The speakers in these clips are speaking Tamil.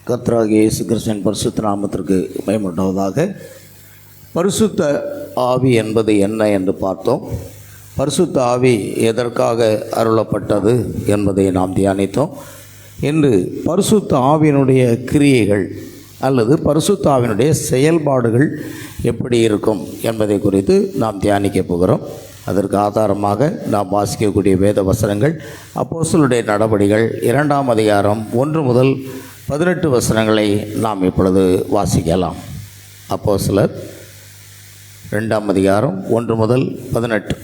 கர்த்தராகிய இயேசு கிறிஸ்துவின் பரிசுத்த நாமத்திற்கு மகிமையுண்டாவதாக. பரிசுத்த ஆவி என்பது என்ன என்று பார்த்தோம். பரிசுத்த ஆவி எதற்காக அருளப்பட்டது என்பதை நாம் தியானித்தோம். இன்று பரிசுத்த ஆவியினுடைய கிரியைகள் அல்லது பரிசுத்த ஆவியினுடைய செயல்பாடுகள் எப்படி இருக்கும் என்பதை குறித்து நாம் தியானிக்க போகிறோம். அதற்கு ஆதாரமாக நாம் வாசிக்கக்கூடிய வேத வசனங்கள் அப்போஸ்தலருடைய நடபடிகள் 2ஆம் அதிகாரம் 1 முதல் 18 வசனங்களை நாம் இப்பொழுது வாசிக்கலாம். அப்போஸ்தலர் 2ஆம் அதிகாரம் 1 முதல் 18.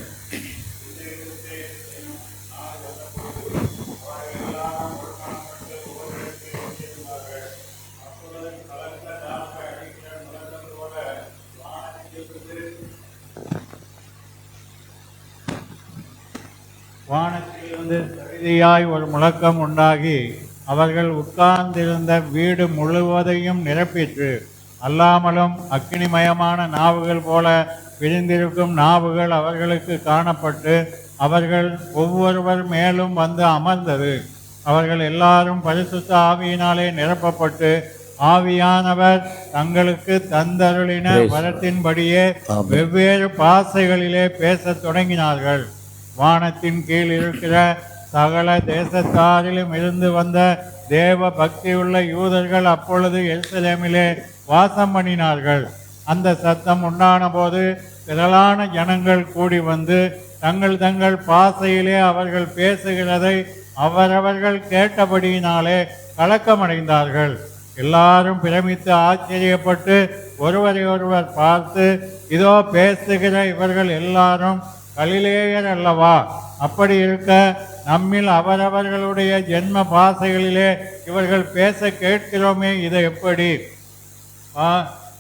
வானத்திலிருந்து சரிதியாய் ஒரு முழக்கம் உண்டாகி அவர்கள் உட்கார்ந்திருந்த வீடு முழுவதையும் நிரப்பிற்று. அல்லாமலும் அக்கினிமயமான நாவுகள் போல பிரிந்திருக்கும் நாவுகள் அவர்களுக்கு காணப்பட்டு அவர்கள் ஒவ்வொருவர் மேலும் வந்து அமர்ந்தது. அவர்கள் எல்லாரும் பரிசுத்த ஆவியினாலே நிரப்பப்பட்டு ஆவியானவர் தங்களுக்கு தந்தருளின வரத்தின்படியே வெவ்வேறு பாஷைகளிலே பேசத் தொடங்கினார்கள். வானத்தின் கீழ் இருக்கிற சகல தேசத்தாரிலும் இருந்து வந்த தேவ பக்தியுள்ள யூதர்கள் அப்பொழுது எருசலேமிலே வாசம் பண்ணினார்கள். அந்த சத்தம் உண்டான போது திரளான ஜனங்கள் கூடி வந்து தங்கள் தங்கள் பாஷையிலே அவர்கள் பேசுகிறதை அவரவர்கள் கேட்டபடியினாலே கலக்கமடைந்தார்கள். எல்லாரும் பிரமித்து ஆச்சரியப்பட்டு ஒருவரை ஒருவர் பார்த்து, இதோ பேசுகிற இவர்கள் எல்லாரும் கலிலேயர் அல்லவா? அப்படி இருக்க நம்மில் அவரவர்களுடைய ஜென்ம பாஷைகளிலே இவர்கள் பேச கேட்கிறோமே, இதை எப்படி?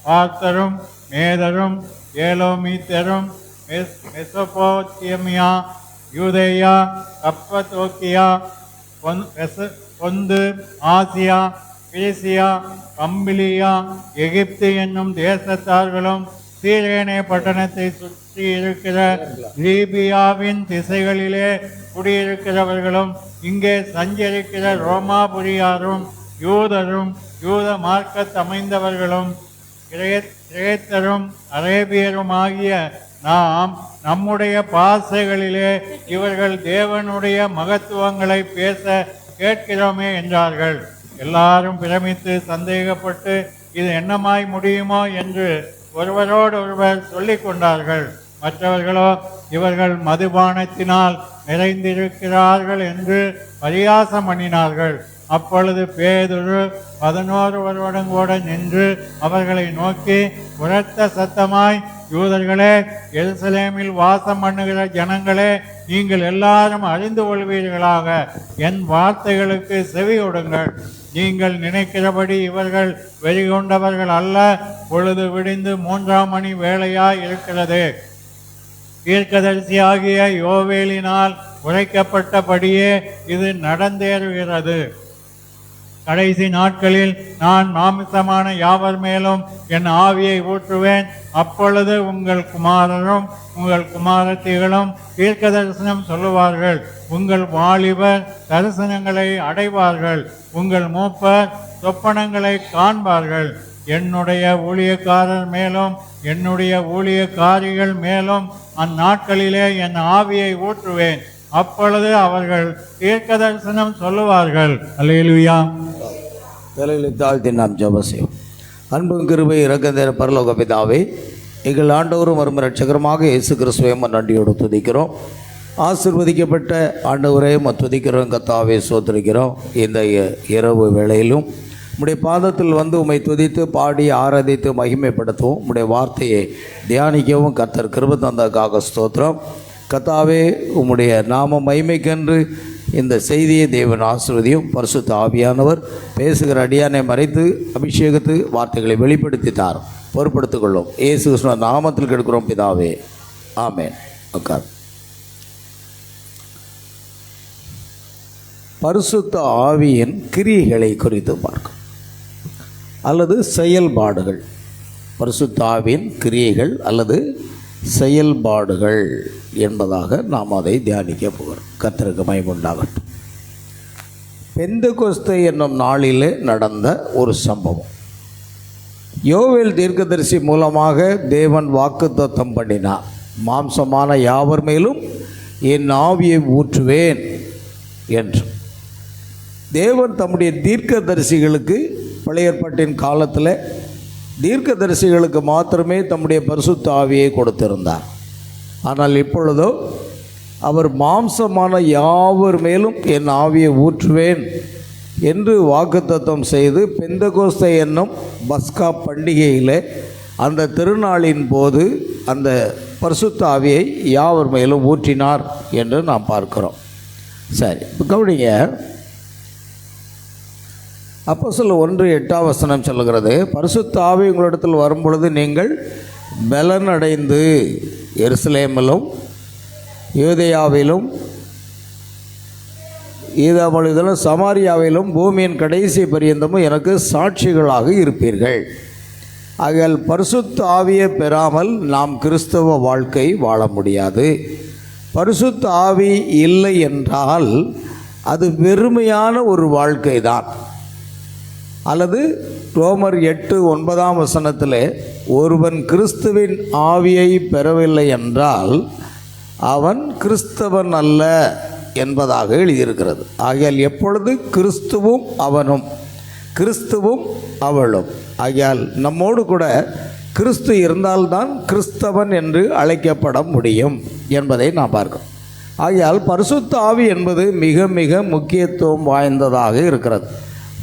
பார்த்தரும் மேதரும் ஏலோமீத்தரும் மெசொப்பொத்தேமியா யூதேயா கப்பத்தோக்கியா பொந்து ஆசியா பிரிசியா பம்பிலியா எகிப்து என்னும் தேசத்தார்களும் சீரேனே பட்டணத்தை சுற்றி இருக்கிற லீபியாவின் திசைகளிலே குடியிருக்கிறவர்களும் இங்கே சஞ்சரிக்கிற ரோமாபுரியாரும் யூதரும் யூத மார்க்கத் அமைந்தவர்களும் கிரேத்தரும் அரேபியருமாகிய நாம் நம்முடைய பாஷைகளிலே இவர்கள் தேவனுடைய மகத்துவங்களை பேச கேட்கிறோமே என்றார்கள். எல்லாரும் பிரமித்து சந்தேகப்பட்டு இது என்னமாய் முடியுமோ என்று ஒருவரோடு ஒருவர் சொல்லிக் கொண்டார்கள். மற்றவர்களோ இவர்கள் மதுபானத்தினால் நிறைந்திருக்கிறார்கள் என்று பரியாசம் பண்ணினார்கள். அப்பொழுது பேதுரு 11 கூட நின்று அவர்களை நோக்கி உரத்த சத்தமாய், யூதர்களே, எருசலேமில் வாசம் பண்ணுகிற ஜனங்களே, நீங்கள் எல்லாரும் அறிந்து கொள்வீர்களாக, என் வார்த்தைகளுக்கு செவியொடுங்கள். நீங்கள் நினைக்கிறபடி இவர்கள் வெறிகொண்டவர்கள் அல்ல. பொழுது விடிந்து 3ஆம் மணி வேளையாய் இருக்கிறது. தீர்க்கதரிசியாகிய யோவேலினால் உரைக்கப்பட்டபடியே இது நடந்தேறுகிறது. கடைசி நாட்களில் நான் மாமிசமான யாவர் மேலும் என் ஆவியை ஊற்றுவேன். அப்பொழுது உங்கள் குமாரரும் உங்கள் குமாரத்திகளும் தீர்க்க தரிசனம் சொல்லுவார்கள். உங்கள் வாலிபர் தரிசனங்களை அடைவார்கள். உங்கள் மூப்பர் சொப்பனங்களை காண்பார்கள். என்னுடைய ஊழியக்காரர் மேலும் என்னுடைய ஊழியக்காரிகள் மேலும் அந்நாட்களிலே என் ஆவியை ஊற்றுவேன். அப்பொழுது அவர்கள் தீர்க்க தரிசனம் சொல்லுவார்கள். அல்லேலூயா. தலைகளை தாழ்த்தி நாம் ஜெபம் செய்வோம். அன்பும் கிருபை இரக்கத்தின் பரலோக பிதாவே, எங்கள் ஆண்டவரும் வரும் இரட்சகருமாக இயேசு கிறிஸ்துவை நன்றியோடு துதிக்கிறோம். ஆசீர்வதிக்கப்பட்ட ஆண்டவரே துதிக்கிறோம். கர்த்தாவே சோத்திரிக்கிறோம். இந்த இரவு வேளையிலும் உம்முடைய பாதத்தில் வந்து உம்மை துதித்து பாடி ஆராதித்து மகிமைப்படுத்தவும் உம்முடைய வார்த்தையை தியானிக்கவும் கர்த்தர் கிருபை தந்ததுக்காக ஸ்தோத்திரம். கர்த்தாவே, உம்முடைய நாம மகிமைக்கென்று இந்த செய்தியை தேவன் ஆசீர்வதியும். பரிசுத்த ஆவியானவர் பேசுகிற அடியானை மறைத்து அபிஷேகத்து வார்த்தைகளை வெளிப்படுத்தித்தார். பொறுப்படுத்திக் கொள்ளும். இயேசு கிறிஸ்துவின் நாமத்தில் கெடுக்கிறோம் பிதாவே, ஆமென். உட்கார். பரிசுத்த ஆவியின் கிரியைகளை குறித்து பார்க்கும் அல்லது செயல்பாடுகள். பரிசுத்த ஆவியின் கிரியைகள் அல்லது செயல்பாடுகள் என்பதாக நாம் அதை தியானிக்க போகிறோம். கர்த்தருக்கு மகிமை உண்டாகட்டும். பெந்தெகோஸ்தே என்னும் நாளிலே நடந்த ஒரு சம்பவம். யோவேல் தீர்க்கதரிசி மூலமாக தேவன் வாக்குத்தத்தம் பண்ணினார். மாம்சமான யாவர் மேலும் என் ஆவியை ஊற்றுவேன் என்று. தேவன் தம்முடைய தீர்க்கதரிசிகளுக்கு பழைய ஏற்பாட்டின் காலத்தில் தீர்க்கதரிசிகளுக்கு மாத்திரமே தம்முடைய பரிசுத்த ஆவியை கொடுத்திருந்தார். ஆனால் இப்பொழுதோ அவர் மாம்சமான யாவர் மேலும் என் ஆவியை ஊற்றுவேன் என்று வாக்குத்தத்தம் செய்து பெந்தெகோஸ்தே என்னும் பஸ்கா பண்டிகையில் அந்த திருநாளின் போது அந்த பரிசுத்த ஆவியை யாவர் மேலும் ஊற்றினார் என்று நாம் பார்க்கிறோம். சரி, இப்போ கவனிங்க. அப்போஸ்தலர் 1:8 சொல்லுகிறது, பரிசுத்த ஆவி உங்களிடத்தில் வரும்பொழுது நீங்கள் பலன் அடைந்து எருசலேமிலும் யூதேயாவிலும் ஈதாமொழிதலும் சமாரியாவிலும் பூமியின் கடைசி பரியந்தமும் எனக்கு சாட்சிகளாக இருப்பீர்கள். ஆகையால் பரிசுத்த ஆவியை பெறாமல் நாம் கிறிஸ்தவ வாழ்க்கை வாழ முடியாது. பரிசுத்த ஆவி இல்லை என்றால் அது வெறுமையான ஒரு வாழ்க்கை தான். அல்லது ரோமர் 8:9 ஒருவன் கிறிஸ்துவின் ஆவியை பெறவில்லை என்றால் அவன் கிறிஸ்தவன் அல்ல என்பதாக எழுதியிருக்கிறது. ஆகையால் எப்பொழுது கிறிஸ்துவும் அவனும், கிறிஸ்துவும் அவளும், ஆகையால் நம்மோடு கூட கிறிஸ்து இருந்தால்தான் கிறிஸ்தவன் என்று அழைக்கப்பட முடியும் என்பதை நாம் பார்க்கிறோம். ஆகையால் பரிசுத்த ஆவி என்பது மிக மிக முக்கியத்துவம் வாய்ந்ததாக இருக்கிறது.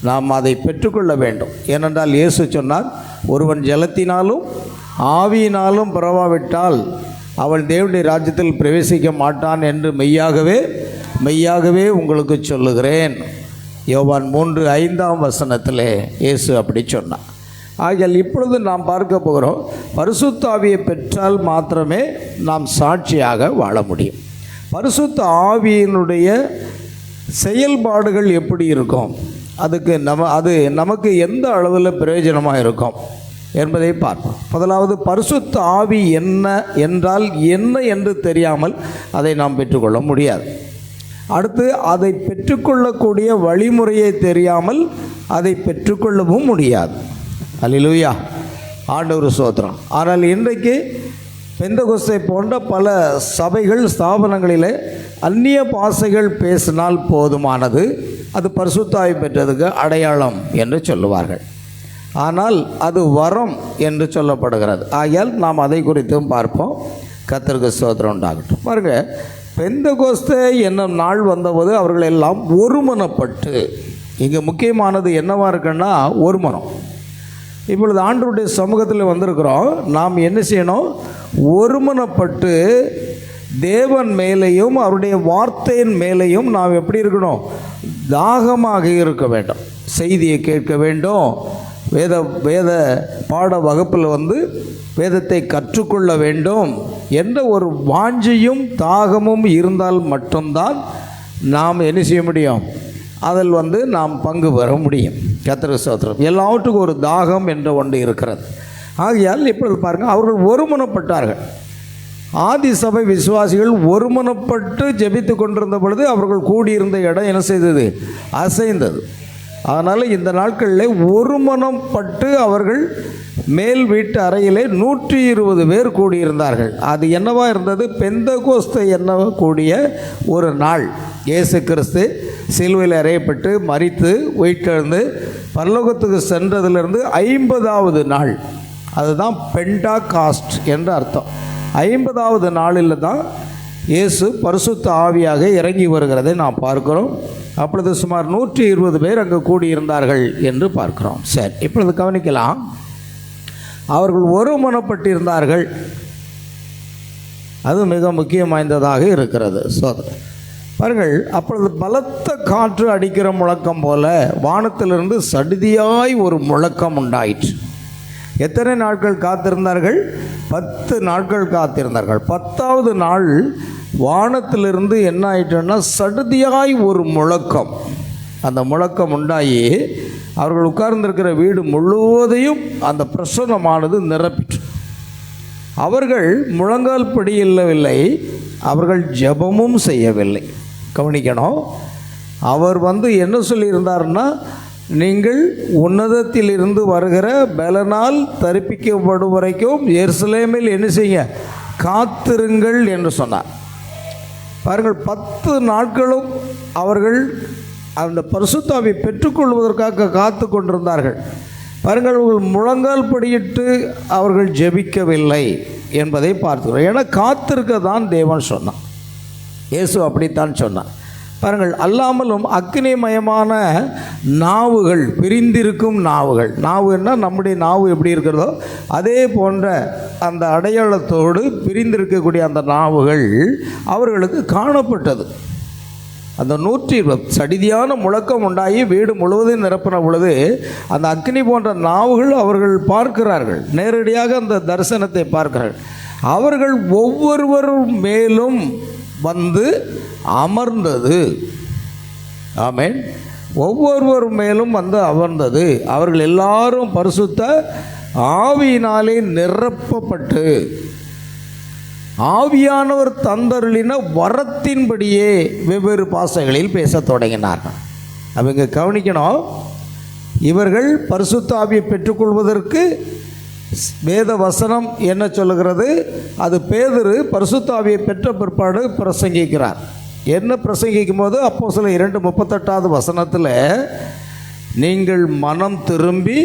நாம் அதை பெற்றுக்கொள்ள வேண்டும். ஏனென்றால் இயேசு சொன்னார், ஒருவன் ஜலத்தினாலும் ஆவியினாலும் பிறவாவிட்டால் அவன் தேவனுடைய ராஜ்யத்தில் பிரவேசிக்க மாட்டான் என்று மெய்யாகவே உங்களுக்கு சொல்லுகிறேன். யோவான் 3:5 இயேசு அப்படி சொன்னார். ஆகையால் இப்பொழுது நாம் பார்க்க போகிறோம், பரிசுத்த ஆவியை பெற்றால் மாத்திரமே நாம் சாட்சியாக வாழ முடியும். பரிசுத்த ஆவியினுடைய செயல்பாடுகள் எப்படி இருக்கும், அது நமக்கு எந்த அளவில் பிரயோஜனமாக இருக்கும் என்பதை பார்ப்போம். முதலாவது, பரிசுத்த ஆவி என்ன என்றால் என்ன என்று தெரியாமல் அதை நாம் பெற்றுக்கொள்ள முடியாது. அடுத்து, அதை பெற்றுக்கொள்ளக்கூடிய வழிமுறையை தெரியாமல் அதை பெற்றுக்கொள்ளவும் முடியாது. அல்லேலூயா, ஆண்டவர் ஸ்தோத்திரம். ஆனால் இன்றைக்கு பெந்தெகோஸ்தே போன்ற பல சபைகள் ஸ்தாபனங்களில் அந்நிய பாஷைகள் பேசினால் போதுமானது, அது பரிசுத்த ஆவி பெற்றதுக்கு அடையாளம் என்று சொல்லுவார்கள். ஆனால் அது வரம் என்று சொல்லப்படுகிறது. ஆகையால் நாம் அதை குறித்தும் பார்ப்போம். கர்த்தருக்கு ஸ்தோத்திரம் உண்டாகட்டும். பாருங்கள், பெந்தெகோஸ்தே என்னும் நாள் வந்தபோது அவர்கள் எல்லாம் ஒருமனப்பட்டு, இங்கே முக்கியமானது என்னவா இருக்குன்னா ஒருமனம். இப்பொழுது ஆண்டவருடைய சமூகத்தில் வந்திருக்கிறோம். நாம் என்ன செய்யணும்? ஒருமனப்பட்டு தேவன் மேலேயும் அவருடைய வார்த்தையின் மேலேயும் நாம் எப்படி இருக்கணும்? தாகமாக இருக்க வேண்டும். செய்தியை கேட்க வேண்டும். வேத பாட வகுப்பில் வேதத்தை கற்றுக்கொள்ள வேண்டும் என்ற ஒரு வாஞ்சையும் தாகமும் இருந்தால் மட்டும்தான் நாம் என்ன செய்ய முடியும்? அதில் நாம் பங்கு பெற முடியும். கர்த்தருக்கு ஸ்தோத்திரம். எல்லாவற்றுக்கும் ஒரு தாகம் என்ற ஒன்று இருக்கிறது. ஆகையால் இப்பொழுது பாருங்கள், அவர்கள் ஒருமனப்பட்டார்கள். ஆதி சபை விசுவாசிகள் ஒருமனப்பட்டு ஜெபித்து கொண்டிருந்த பொழுது அவர்கள் கூடியிருந்த இடம் என்ன செய்தது? அசைந்தது. அதனால் இந்த நாட்களில் ஒருமனப்பட்டு அவர்கள் மேல் வீட்டு அறையிலே 120 பேர் கூடியிருந்தார்கள். அது என்னவா இருந்தது? பெந்தெகோஸ்தே என்னக்கூடிய ஒரு நாள். இயேசு கிறிஸ்து சிலுவையில் அறையப்பட்டு மரித்து உயிர்த்தெழுந்து பரலோகத்துக்கு சென்றதிலிருந்து 50வது நாள், அதுதான் பெண்டாகாஸ்ட் என்ற அர்த்தம். 50வது நாளில் தான் இயேசு பரிசுத்த ஆவியாக இறங்கி வருகிறதை நாம் பார்க்கிறோம். அப்பொழுது சுமார் 120 பேர் அங்கு கூடியிருந்தார்கள் என்று பார்க்கிறோம். சரி, இப்பொழுது கவனிக்கலாம். அவர்கள் ஒருமனப்பட்டிருந்தார்கள். அது மிக முக்கியம் வாய்ந்ததாக இருக்கிறது. சோதனை பாருங்கள், அப்பொழுது பலத்த காற்று அடிக்கிற முழக்கம் போல வானத்திலிருந்து சடுதியாய் ஒரு முழக்கம் உண்டாயிற்று. எத்தனை நாட்கள் காத்திருந்தார்கள்? 10 நாட்கள் காத்திருந்தார்கள். 10வது நாள் வானத்திலிருந்து என்ன ஆயிட்டுன்னா சடுதியாய் ஒரு முழக்கம். அந்த முழக்கம் உண்டாகி அவர்கள் உட்கார்ந்திருக்கிற வீடு முழுவதையும் அந்த பிரசன்னமானது நிரப்பிற்று. அவர்கள் முழங்கால் படி இல்லவில்லை, அவர்கள் ஜெபமும் செய்யவில்லை. கவனிக்கணும், அவர் என்ன சொல்லியிருந்தார்னா, நீங்கள் உன்னதத்திலிருந்து வருகிற பலனால் தரிப்பிக்கப்படும் வரைக்கும் எருசலேமில் என்ன செய்ய காத்திருங்கள் என்று சொன்னார். பாருங்கள், 10 நாட்களும் அவர்கள் அந்த பரிசுத்த ஆவியை பெற்றுக்கொள்வதற்காக காத்து கொண்டிருந்தார்கள். பாருங்கள், அவர்கள் முழங்கால் படியிட்டு அவர்கள் ஜெபிக்கவில்லை என்பதை பார்த்துக்கிறோம். ஏன்னா காத்திருக்க தான் தேவன் சொன்னான், இயேசு அப்படித்தான் சொன்னான். பாருங்கள், அல்லாமலும் அக்னிமயமான நாவுகள், பிரிந்திருக்கும் நாவுகள், நாவுன்னா நம்முடைய நாவு எப்படி இருக்கிறதோ அதே போன்ற அந்த அடையாளத்தோடு பிரிந்திருக்கக்கூடிய அந்த நாவுகள் அவர்களுக்கு காணப்பட்டது. அந்த 120 சடிதியான முழக்கம் உண்டாகி வீடு முழுவதும் நிரப்பின பொழுது அந்த அக்னி போன்ற நாவுகள் அவர்கள் பார்க்கிறார்கள், நேரடியாக அந்த தரிசனத்தை பார்க்கிறார்கள். அவர்கள் ஒவ்வொருவரும் மேலும் வந்து அமர்ந்தது. ஆமென். ஒவ்வொருவர் மேலும் வந்து அமர்ந்தது. அவர்கள் எல்லாரும் பரிசுத்த ஆவியினாலே நிரப்பப்பட்டு ஆவியானவர் தந்தருளின வரத்தின்படியே வெவ்வேறு பாஷைகளில் பேசத் தொடங்கினார்கள். அவங்க கவனிக்கணும், இவர்கள் பரிசுத்த ஆவியை பெற்றுக்கொள்வதற்கு வேத வசனம் என்ன சொல்லுகிறது? அது பேதுரு பரிசுத்த ஆவியை பெற்ற பிற்பாடு பிரசங்கிக்கிறார். என்ன பிரசங்கிக்கும் போது அப்போஸ்தலர் 2:38 வசனத்தில், நீங்கள் மனம் திரும்பி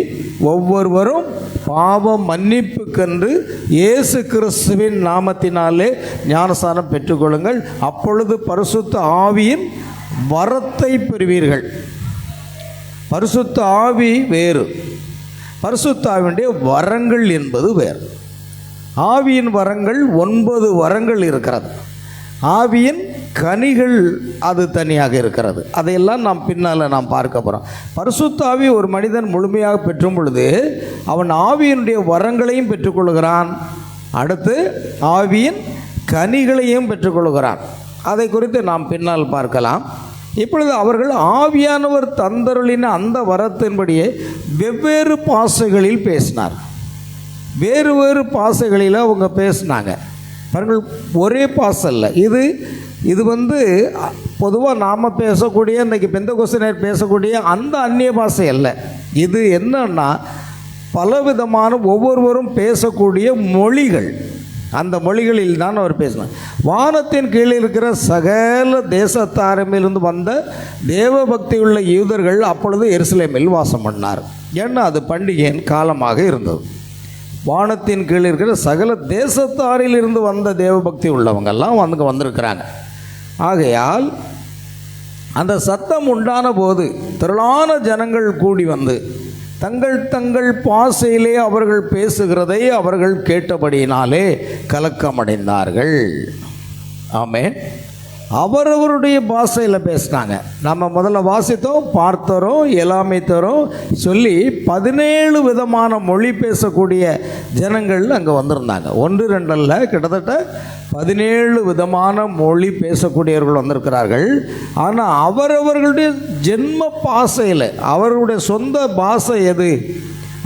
ஒவ்வொருவரும் பாவ மன்னிப்புக்கென்று இயேசு கிறிஸ்துவின் நாமத்தினாலே ஞானஸ்நானம் பெற்றுக்கொள்ளுங்கள், அப்பொழுது பரிசுத்த ஆவியின் வரத்தை பெறுவீர்கள். பரிசுத்த ஆவி வேறு, பரிசுத்த ஆவியுடைய வரங்கள் என்பது வேறு. ஆவியின் வரங்கள் 9 வரங்கள் இருக்கிறது. ஆவியின் கனிகள் அது தனியாக இருக்கிறது. அதையெல்லாம் நாம் பின்னால் நாம் பார்க்க போகிறோம். பரிசுத்த ஆவி ஒரு மனிதன் முழுமையாக பெற்றும் பொழுது அவன் ஆவியினுடைய வரங்களையும் பெற்றுக்கொள்கிறான், அடுத்து ஆவியின் கனிகளையும் பெற்றுக்கொள்கிறான். அதை குறித்து நாம் பின்னால் பார்க்கலாம். இப்பொழுது அவர்கள் ஆவியானவர் தந்தருளின அந்த வரத்தின்படியே வெவ்வேறு பாஷைகளில் பேசினார். வேறு வேறு பாஷைகளில் அவங்க பேசினாங்க. பாருங்கள், ஒரே பாஷை இல்லை. இது பொதுவாக நாம் பேசக்கூடிய இன்றைக்கி பெந்தகோஸ்தினர் பேசக்கூடிய அந்த அந்நிய பாஷை அல்ல. இது என்னன்னா பலவிதமான ஒவ்வொருவரும் பேசக்கூடிய மொழிகள். அந்த மொழிகளில் தான் அவர் பேசினார். வானத்தின் கீழே இருக்கிற சகல தேசத்தாரமிலிருந்து வந்த தேவ பக்தி உள்ள யூதர்கள் அப்பொழுது எருசலேமில் வாசம் பண்ணார். ஏன்னா அது பண்டிகையின் காலமாக இருந்தது. வானத்தின் கீழே இருக்கிற சகல தேசத்தாரில் இருந்து வந்த தேவபக்தி உள்ளவங்கெல்லாம் வந்திருக்கிறாங்க. ஆகையால் அந்த சத்தம் உண்டான போது திரளான ஜனங்கள் கூடி வந்து தங்கள் பாஷையிலே அவர்கள் பேசுகிறதை அவர்கள் கேட்டபடியினாலே கலக்கமடைந்தார்கள். ஆமென். அவரவருடைய பாஷையில் பேசினாங்க. நம்ம முதல்ல வாசித்தோம், பார்த்தோம், எல்லாமைத்தோம் சொல்லி 17 விதமான மொழி பேசக்கூடிய ஜனங்கள் அங்கே வந்திருந்தாங்க. 1 2 அல்ல, கிட்டத்தட்ட 17 விதமான மொழி பேசக்கூடியவர்கள் வந்திருக்கிறார்கள். ஆனால் அவரவர்களுடைய ஜென்ம பாஷையில், அவர்களுடைய சொந்த பாஷை எது,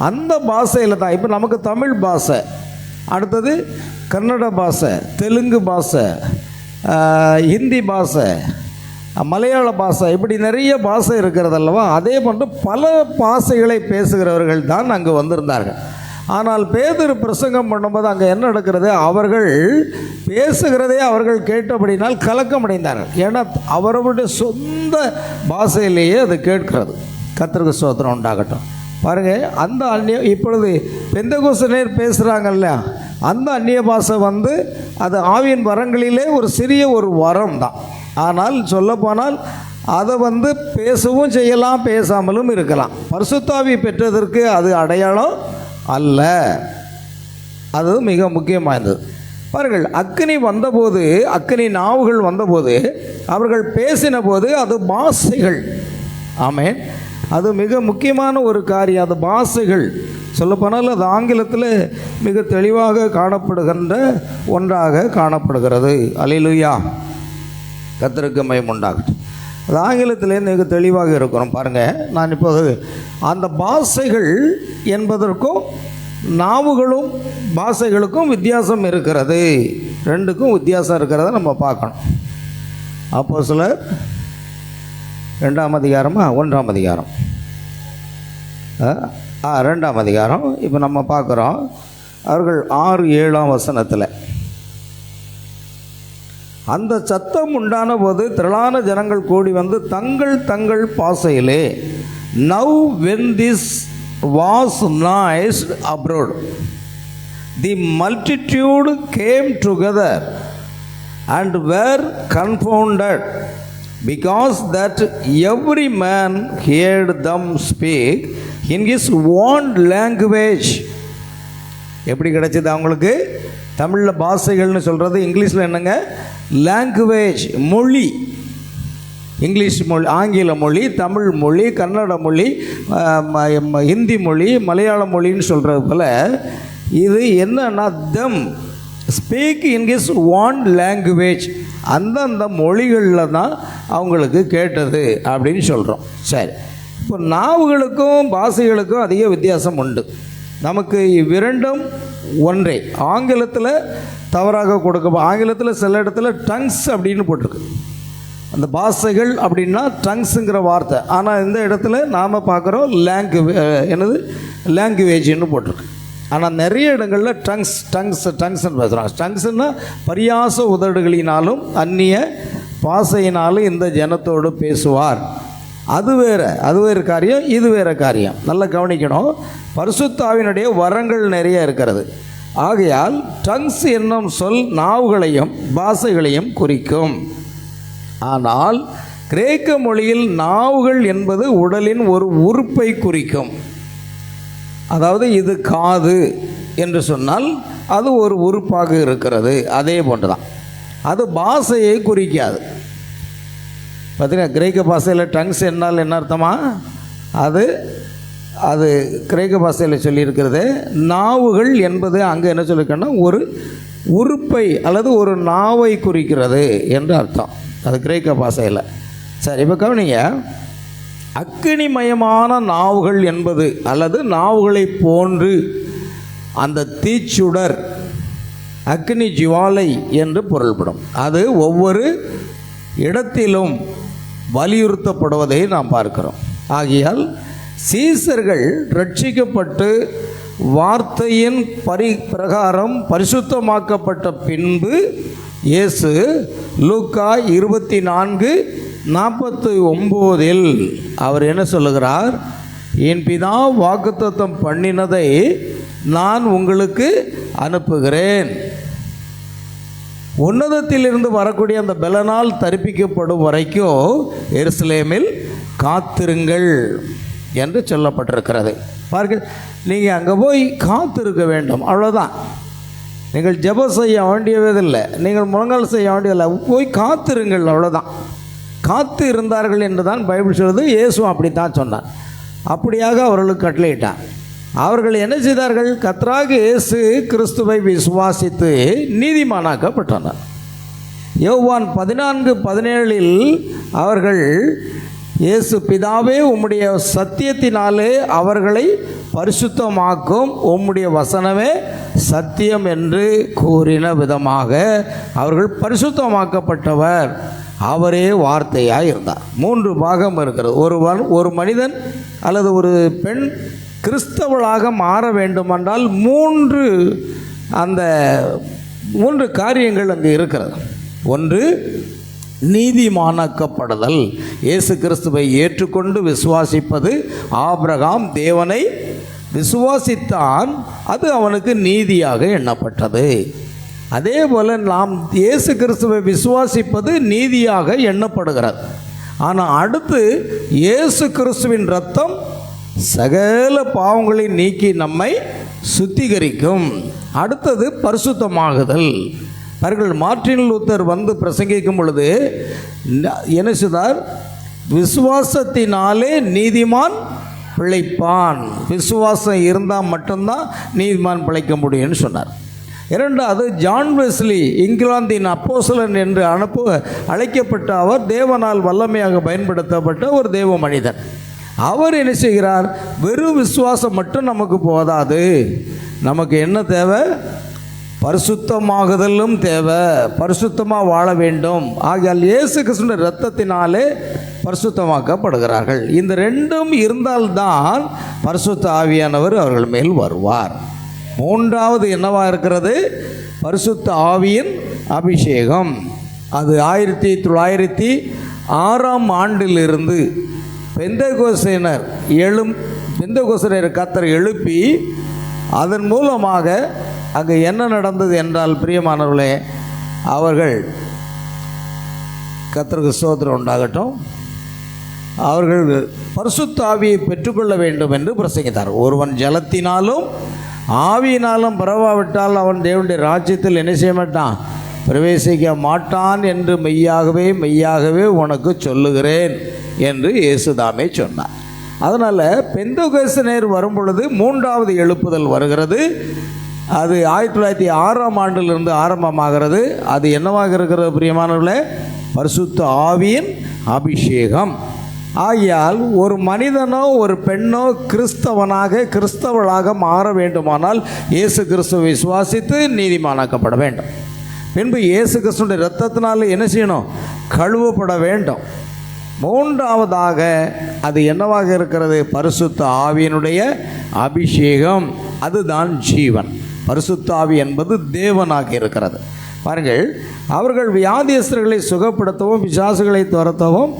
அந்த பாஷையில் தான். இப்போ நமக்கு தமிழ் பாஷை, அடுத்தது கன்னட பாஷை, தெலுங்கு பாஷை, ஹிந்தி பாஷை, மலையாள பாஷை, இப்படி நிறைய பாஷை இருக்கிறது அல்லவா? அதே போன்று பல பாஷைகளை பேசுகிறவர்கள் தான் அங்கே வந்திருந்தார்கள். ஆனால் பேதுரு பிரசங்கம் பண்ணும்போது அங்கே என்ன நடக்கிறது? அவர்கள் பேசுகிறதே அவர்கள் கேட்டபடினால் கலக்கமடைந்தார்கள். ஏன்னா அவர்களுடைய சொந்த பாஷையிலேயே அது கேட்கிறது. கர்த்தருக்கு ஸ்தோத்திரம் உண்டாகட்டும். பாருங்கள், அந்த இப்பொழுது பெந்தகோஸ்தேர் பேசுகிறாங்கல்ல, அந்த அந்நிய பாஷை அது ஆவியின் வரங்களிலே ஒரு சிறிய ஒரு வரம் தான். ஆனால் சொல்லப்போனால் அதை பேசவும் செய்யலாம், பேசாமலும் இருக்கலாம். பரிசுத்த ஆவி பெற்றதற்கு அது அடையாளம் அல்ல. அது மிக முக்கியமானது. பாருங்கள், அக்கினி வந்தபோது, அக்கினி நாவுகள் வந்தபோது அவர்கள் பேசின போது அது பாஷைகள். ஆமென். அது மிக முக்கியமான ஒரு காரியம். அது பாஷைகள். சொல்லப்போனால் அது ஆங்கிலத்தில் மிக தெளிவாக காணப்படுகின்ற ஒன்றாக காணப்படுகிறது. அல்லேலூயா, கர்த்தருக்கு மகிமை உண்டாகட்டும். அது ஆங்கிலத்திலே மிக தெளிவாக இருக்கிறோம். பாருங்கள், நான் இப்போது அந்த பாஷைகள் என்பதற்கும் நாவுகளும் பாஷைகளுக்கும் வித்தியாசம் இருக்கிறது. ரெண்டுக்கும் வித்தியாசம் இருக்கிறத நம்ம பார்க்கணும். அப்போஸ்தலர் 2ஆம் அதிகாரமா 1ஆம் அதிகாரம் 2ஆம் அதிகாரம். இப்போ நம்ம பார்க்குறோம் அவர்கள் 6-7ஆம் வசனத்தில், அந்த சத்தம் உண்டான போது திரளான ஜனங்கள் கூடி வந்து தங்கள் தங்கள் பாசையிலே, now when this was noised abroad, the multitude came together and were confounded, because that every man heard them speak in his own language. எப்படி கிடைச்சது அவங்களுக்கு? தமிழில் பாஷைகள்னு சொல்கிறது, இங்கிலீஷில் என்னங்க? லாங்குவேஜ், மொழி. இங்கிலீஷ் மொழி, ஆங்கில மொழி, தமிழ் மொழி, கன்னட மொழி, ஹிந்தி மொழி, மலையாள மொழின்னு சொல்கிறது போல் இது என்னன்னா, தம் speak in his own language, அந்தந்த மொழிகளில் தான் அவங்களுக்கு கேட்டது அப்படின்னு சொல்கிறோம். சரி, இப்போ நாவுகளுக்கும் பாஷைகளுக்கும் அதிக வித்தியாசம் உண்டு. நமக்கு இவ்விரண்டும் ஒன்றே. ஆங்கிலத்தில் தவறாக ஆங்கிலத்தில் சில இடத்துல டங்ஸ் அப்படின்னு போட்டிருக்கு. அந்த பாஷைகள் அப்படின்னா டங்ஸுங்கிற வார்த்தை. ஆனால் இந்த இடத்துல நாம் பார்க்குறோம் லாங்குவேஜ்னு போட்டிருக்கு. ஆனால் நிறைய இடங்களில் டங்ஸ்ன்னு பேசுகிறாங்க. டங்ஸ்ன்னா பரியாச உதடுகளினாலும் அந்நிய பாஷையினாலும் இந்த ஜனத்தோடு பேசுவார். அது வேறு காரியம், இது வேறு காரியம். நல்லா கவனிக்கணும். பரிசுத்த ஆவியினுடைய வரங்கள் நிறைய இருக்கிறது. ஆகையால் டங்ஸ் என்னும் சொல் நாவுகளையும் பாஷைகளையும் குறிக்கும். ஆனால் கிரேக்க மொழியில் நாவுகள் என்பது உடலின் ஒரு உறுப்பை குறிக்கும். அதாவது இது காது என்று சொன்னால் அது ஒரு உறுப்பாக இருக்கிறது. அதே போன்று தான் அது பாஷையை குறிக்காது. பார்த்தீங்கன்னா கிரேக்க பாஷையில் டங்ஸ் என்னால் என்ன அர்த்தமா? அது கிரேக்க பாஷையில் சொல்லியிருக்கிறது. நாவுகள் என்பது அங்கே என்ன சொல்லியிருக்கேன்னா ஒரு உறுப்பை அல்லது ஒரு நாவை குறிக்கிறது என்று அர்த்தம். அது கிரேக்க பாஷையில். சரி, இப்போ கவனிங்க. அக்கினிமயமான நாவுகள் என்பது அல்லது நாவுகளை போன்று அந்த தீச்சுடர், அக்னி ஜுவாலை என்று பொருள்படும். அது ஒவ்வொரு இடத்திலும் வலியுறுத்தப்படுவதை நாம் பார்க்கிறோம். ஆகையால் சீசர்கள் ரட்சிக்கப்பட்டு வார்த்தையின் பிரகாரம் பரிசுத்தமாக்கப்பட்ட பின்பு இயேசு லூக்கா 24:49 அவர் என்ன சொல்லுகிறார்? என் பிதா வாக்குத்தத்தம் பண்ணினதை நான் உங்களுக்கு அனுப்புகிறேன். உன்னதத்திலிருந்து வரக்கூடிய அந்த பலனால் தரிப்பிக்கப்படும் வரைக்கும் எருசலேமில் காத்திருங்கள் என்று சொல்லப்பட்டிருக்கிறது. பாருங்கள், நீங்கள் அங்கே போய் காத்திருக்க வேண்டும், அவ்வளோதான். நீங்கள் ஜெபம் செய்ய வேண்டியதில்லை, நீங்கள் முழங்கால் செய்ய வேண்டியதில்லை, போய் காத்திருங்கள், அவ்வளோதான். காத்து இருந்தார்கள் என்று தான் பைபிள் சொல்வது. இயேசுவும் அப்படித்தான் சொன்னார். அப்படியாக அவர்களுக்கு கட்டளையிட்டார். அவர்கள் என்ன செய்தார்கள்? கர்த்தராகிய இயேசு கிறிஸ்துவை விசுவாசித்து நீதிமானாக்கப்பட்டனர். யோவான் 14:17 அவர்கள் இயேசு பிதாவே உம்முடைய சத்தியத்தினாலே அவர்களை பரிசுத்தமாக்கும், உம்முடைய வசனமே சத்தியம் என்று கூறின விதமாக அவர்கள் பரிசுத்தமாக்கப்பட்டவர். அவரே வார்த்தையாக இருந்தார். 3 பாகம் இருக்கிறது. ஒரு மனிதன் அல்லது ஒரு பெண் கிறிஸ்தவளாக மாற வேண்டுமென்றால் 3 காரியங்கள் அங்கே இருக்கிறது. ஒன்று, நீதிமானாக்கப்படுதல். இயேசு கிறிஸ்துவை ஏற்றுக்கொண்டு விசுவாசிப்பது. ஆபிரகாம் தேவனை விசுவாசித்தான், அது அவனுக்கு நீதியாக எண்ணப்பட்டது. அதே போல் நாம் இயேசு கிறிஸ்துவை விசுவாசிப்பது நீதியாக எண்ணப்படுகிறது. ஆனால் அடுத்து இயேசு கிறிஸ்துவின் இரத்தம் சகல பாவங்களை நீக்கி நம்மை சுத்திகரிக்கும். அடுத்தது பரிசுத்தமாகுதல். அவர்கள் மார்ட்டின் லூத்தர் வந்து பிரசங்கிக்கும் பொழுது என்ன செய்தார்? விசுவாசத்தினாலே நீதிமான் பிழைப்பான். விசுவாசம் இருந்தால் மட்டும்தான் நீதிமான் பிழைக்க முடியும்னு சொன்னார். இரண்டாவது, ஜான் வெஸ்லி, இங்கிலாந்தின் அப்போஸ்தலன் என்று அழைக்கப்பட்ட அவர் தேவனால் வல்லமையாக பயன்படுத்தப்பட்ட ஒரு தேவ மனிதன். அவர் என்ன செய்கிறார்? வெறும் விசுவாசம் மட்டும் நமக்கு போதாது, நமக்கு என்ன தேவை? பரிசுத்தமாகுதலும் தேவை. பரிசுத்தமாக வாழ வேண்டும். ஆகையால் இயேசு கிறிஸ்துவின் இரத்தத்தினாலே பரிசுத்தமாக்கப்படுகிறார்கள். இந்த ரெண்டும் இருந்தால்தான் பரிசுத்த ஆவியானவர் அவர்கள் மேல் வருவார். மூன்றாவது என்னவா இருக்கிறது? பரிசுத்த ஆவியின் அபிஷேகம். அது 1906 ஆண்டிலிருந்து பெந்தெகோஸ்தேயர் கர்த்தர் எழுப்பி அதன் மூலமாக அங்கே என்ன நடந்தது என்றால், பிரியமானவர்களே, அவர்கள் கர்த்தருக்கு ஸ்தோத்திரம் உண்டாகட்டும், அவர்கள் பரிசுத்த ஆவியை பெற்றுக்கொள்ள வேண்டும் என்று பிரசங்கித்தார். ஒருவன் ஜலத்தினாலும் ஆவியினாலும் பரவாவிட்டால் அவன் தேவனுடைய ராஜ்யத்தில் என்ன செய்ய மாட்டான், பிரவேசிக்க மாட்டான் என்று மெய்யாகவே மெய்யாகவே உனக்கு சொல்லுகிறேன் என்று இயேசுதாமே சொன்னார். அதனால் பெந்தெகோஸ்தேயர் வரும் பொழுது மூன்றாவது எழுப்புதல் வருகிறது. அது 1906 ஆண்டிலிருந்து ஆரம்பமாகிறது. அது என்னவாக இருக்கிறது பிரியமானவர்களே? பரிசுத்த ஆவியின் அபிஷேகம். ஆகையால் ஒரு மனிதனோ ஒரு பெண்ணோ கிறிஸ்தவளாக மாற வேண்டுமானால் இயேசு கிறிஸ்துவை விசுவாசித்து நீதிமானாக்கப்பட வேண்டும். பின்பு இயேசு கிறிஸ்துடைய இரத்தத்தினால என்ன செய்யணும்? கழுவப்பட வேண்டும். மூன்றாவதாக அது என்னவாக இருக்கிறது? பரிசுத்த ஆவியினுடைய அபிஷேகம். அதுதான் ஜீவன். பரிசுத்த ஆவி என்பது தேவனாக இருக்கிறது. பாருங்கள், அவர்கள் வியாதியஸ்தர்களை சுகப்படுத்தவும் பிசாசுகளை துரத்தவும்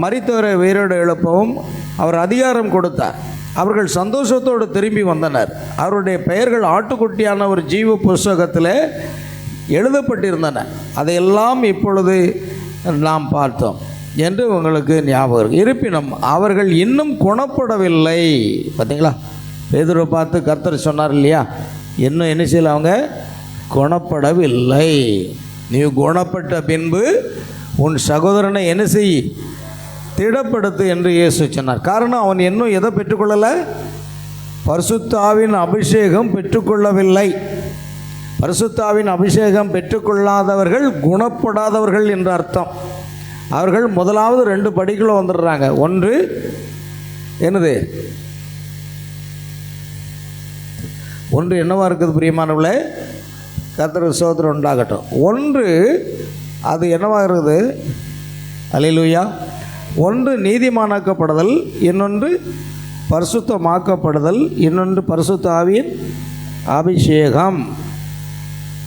மரித்தவரை உயிரோடு எழுப்பவும் அவர் அதிகாரம் கொடுத்தார். அவர்கள் சந்தோஷத்தோடு திரும்பி வந்தனர். அவருடைய பெயர்கள் ஆட்டுக்குட்டியான ஒரு ஜீவ புஸ்தகத்தில் எழுதப்பட்டிருந்தன. அதையெல்லாம் இப்பொழுது நாம் பார்த்தோம் என்று உங்களுக்கு ஞாபகம். இருப்பினும் அவர்கள் இன்னும் குணப்படவில்லை. பார்த்தீங்களா? பேதுருவை பார்த்து கர்த்தர் சொன்னார் இல்லையா, இன்னும் என்ன செய்யல, அவங்க குணப்படவில்லை. நீ குணப்பட்ட பின்பு உன் சகோதரனை என்ன செய், திடப்படுத்து என்று இயேசு சொன்னார். காரணம், அவன் இன்னும் எதை பெற்றுக்கொள்ளலை? பரிசுத்த ஆவியின் அபிஷேகம் பெற்றுக்கொள்ளவில்லை. பரிசுத்த ஆவியின் அபிஷேகம் பெற்றுக்கொள்ளாதவர்கள் குணப்படாதவர்கள் என்று அர்த்தம். அவர்கள் முதலாவது 2 படிக்குள்ள வந்துடுறாங்க. ஒன்று என்னது? ஒன்று என்னவா இருக்குது பிரியமானவர்களே? கர்த்தருக்கு ஸ்தோத்திரம் உண்டாகட்டும். ஒன்று அது என்னவாக இருக்குது? அல்லேலூயா. ஒன்று நீதிமானாக்கப்படுதல், இன்னொன்று பரிசுத்தமாக்கப்படுதல், இன்னொன்று பரிசுத்த ஆவியின் அபிஷேகம்.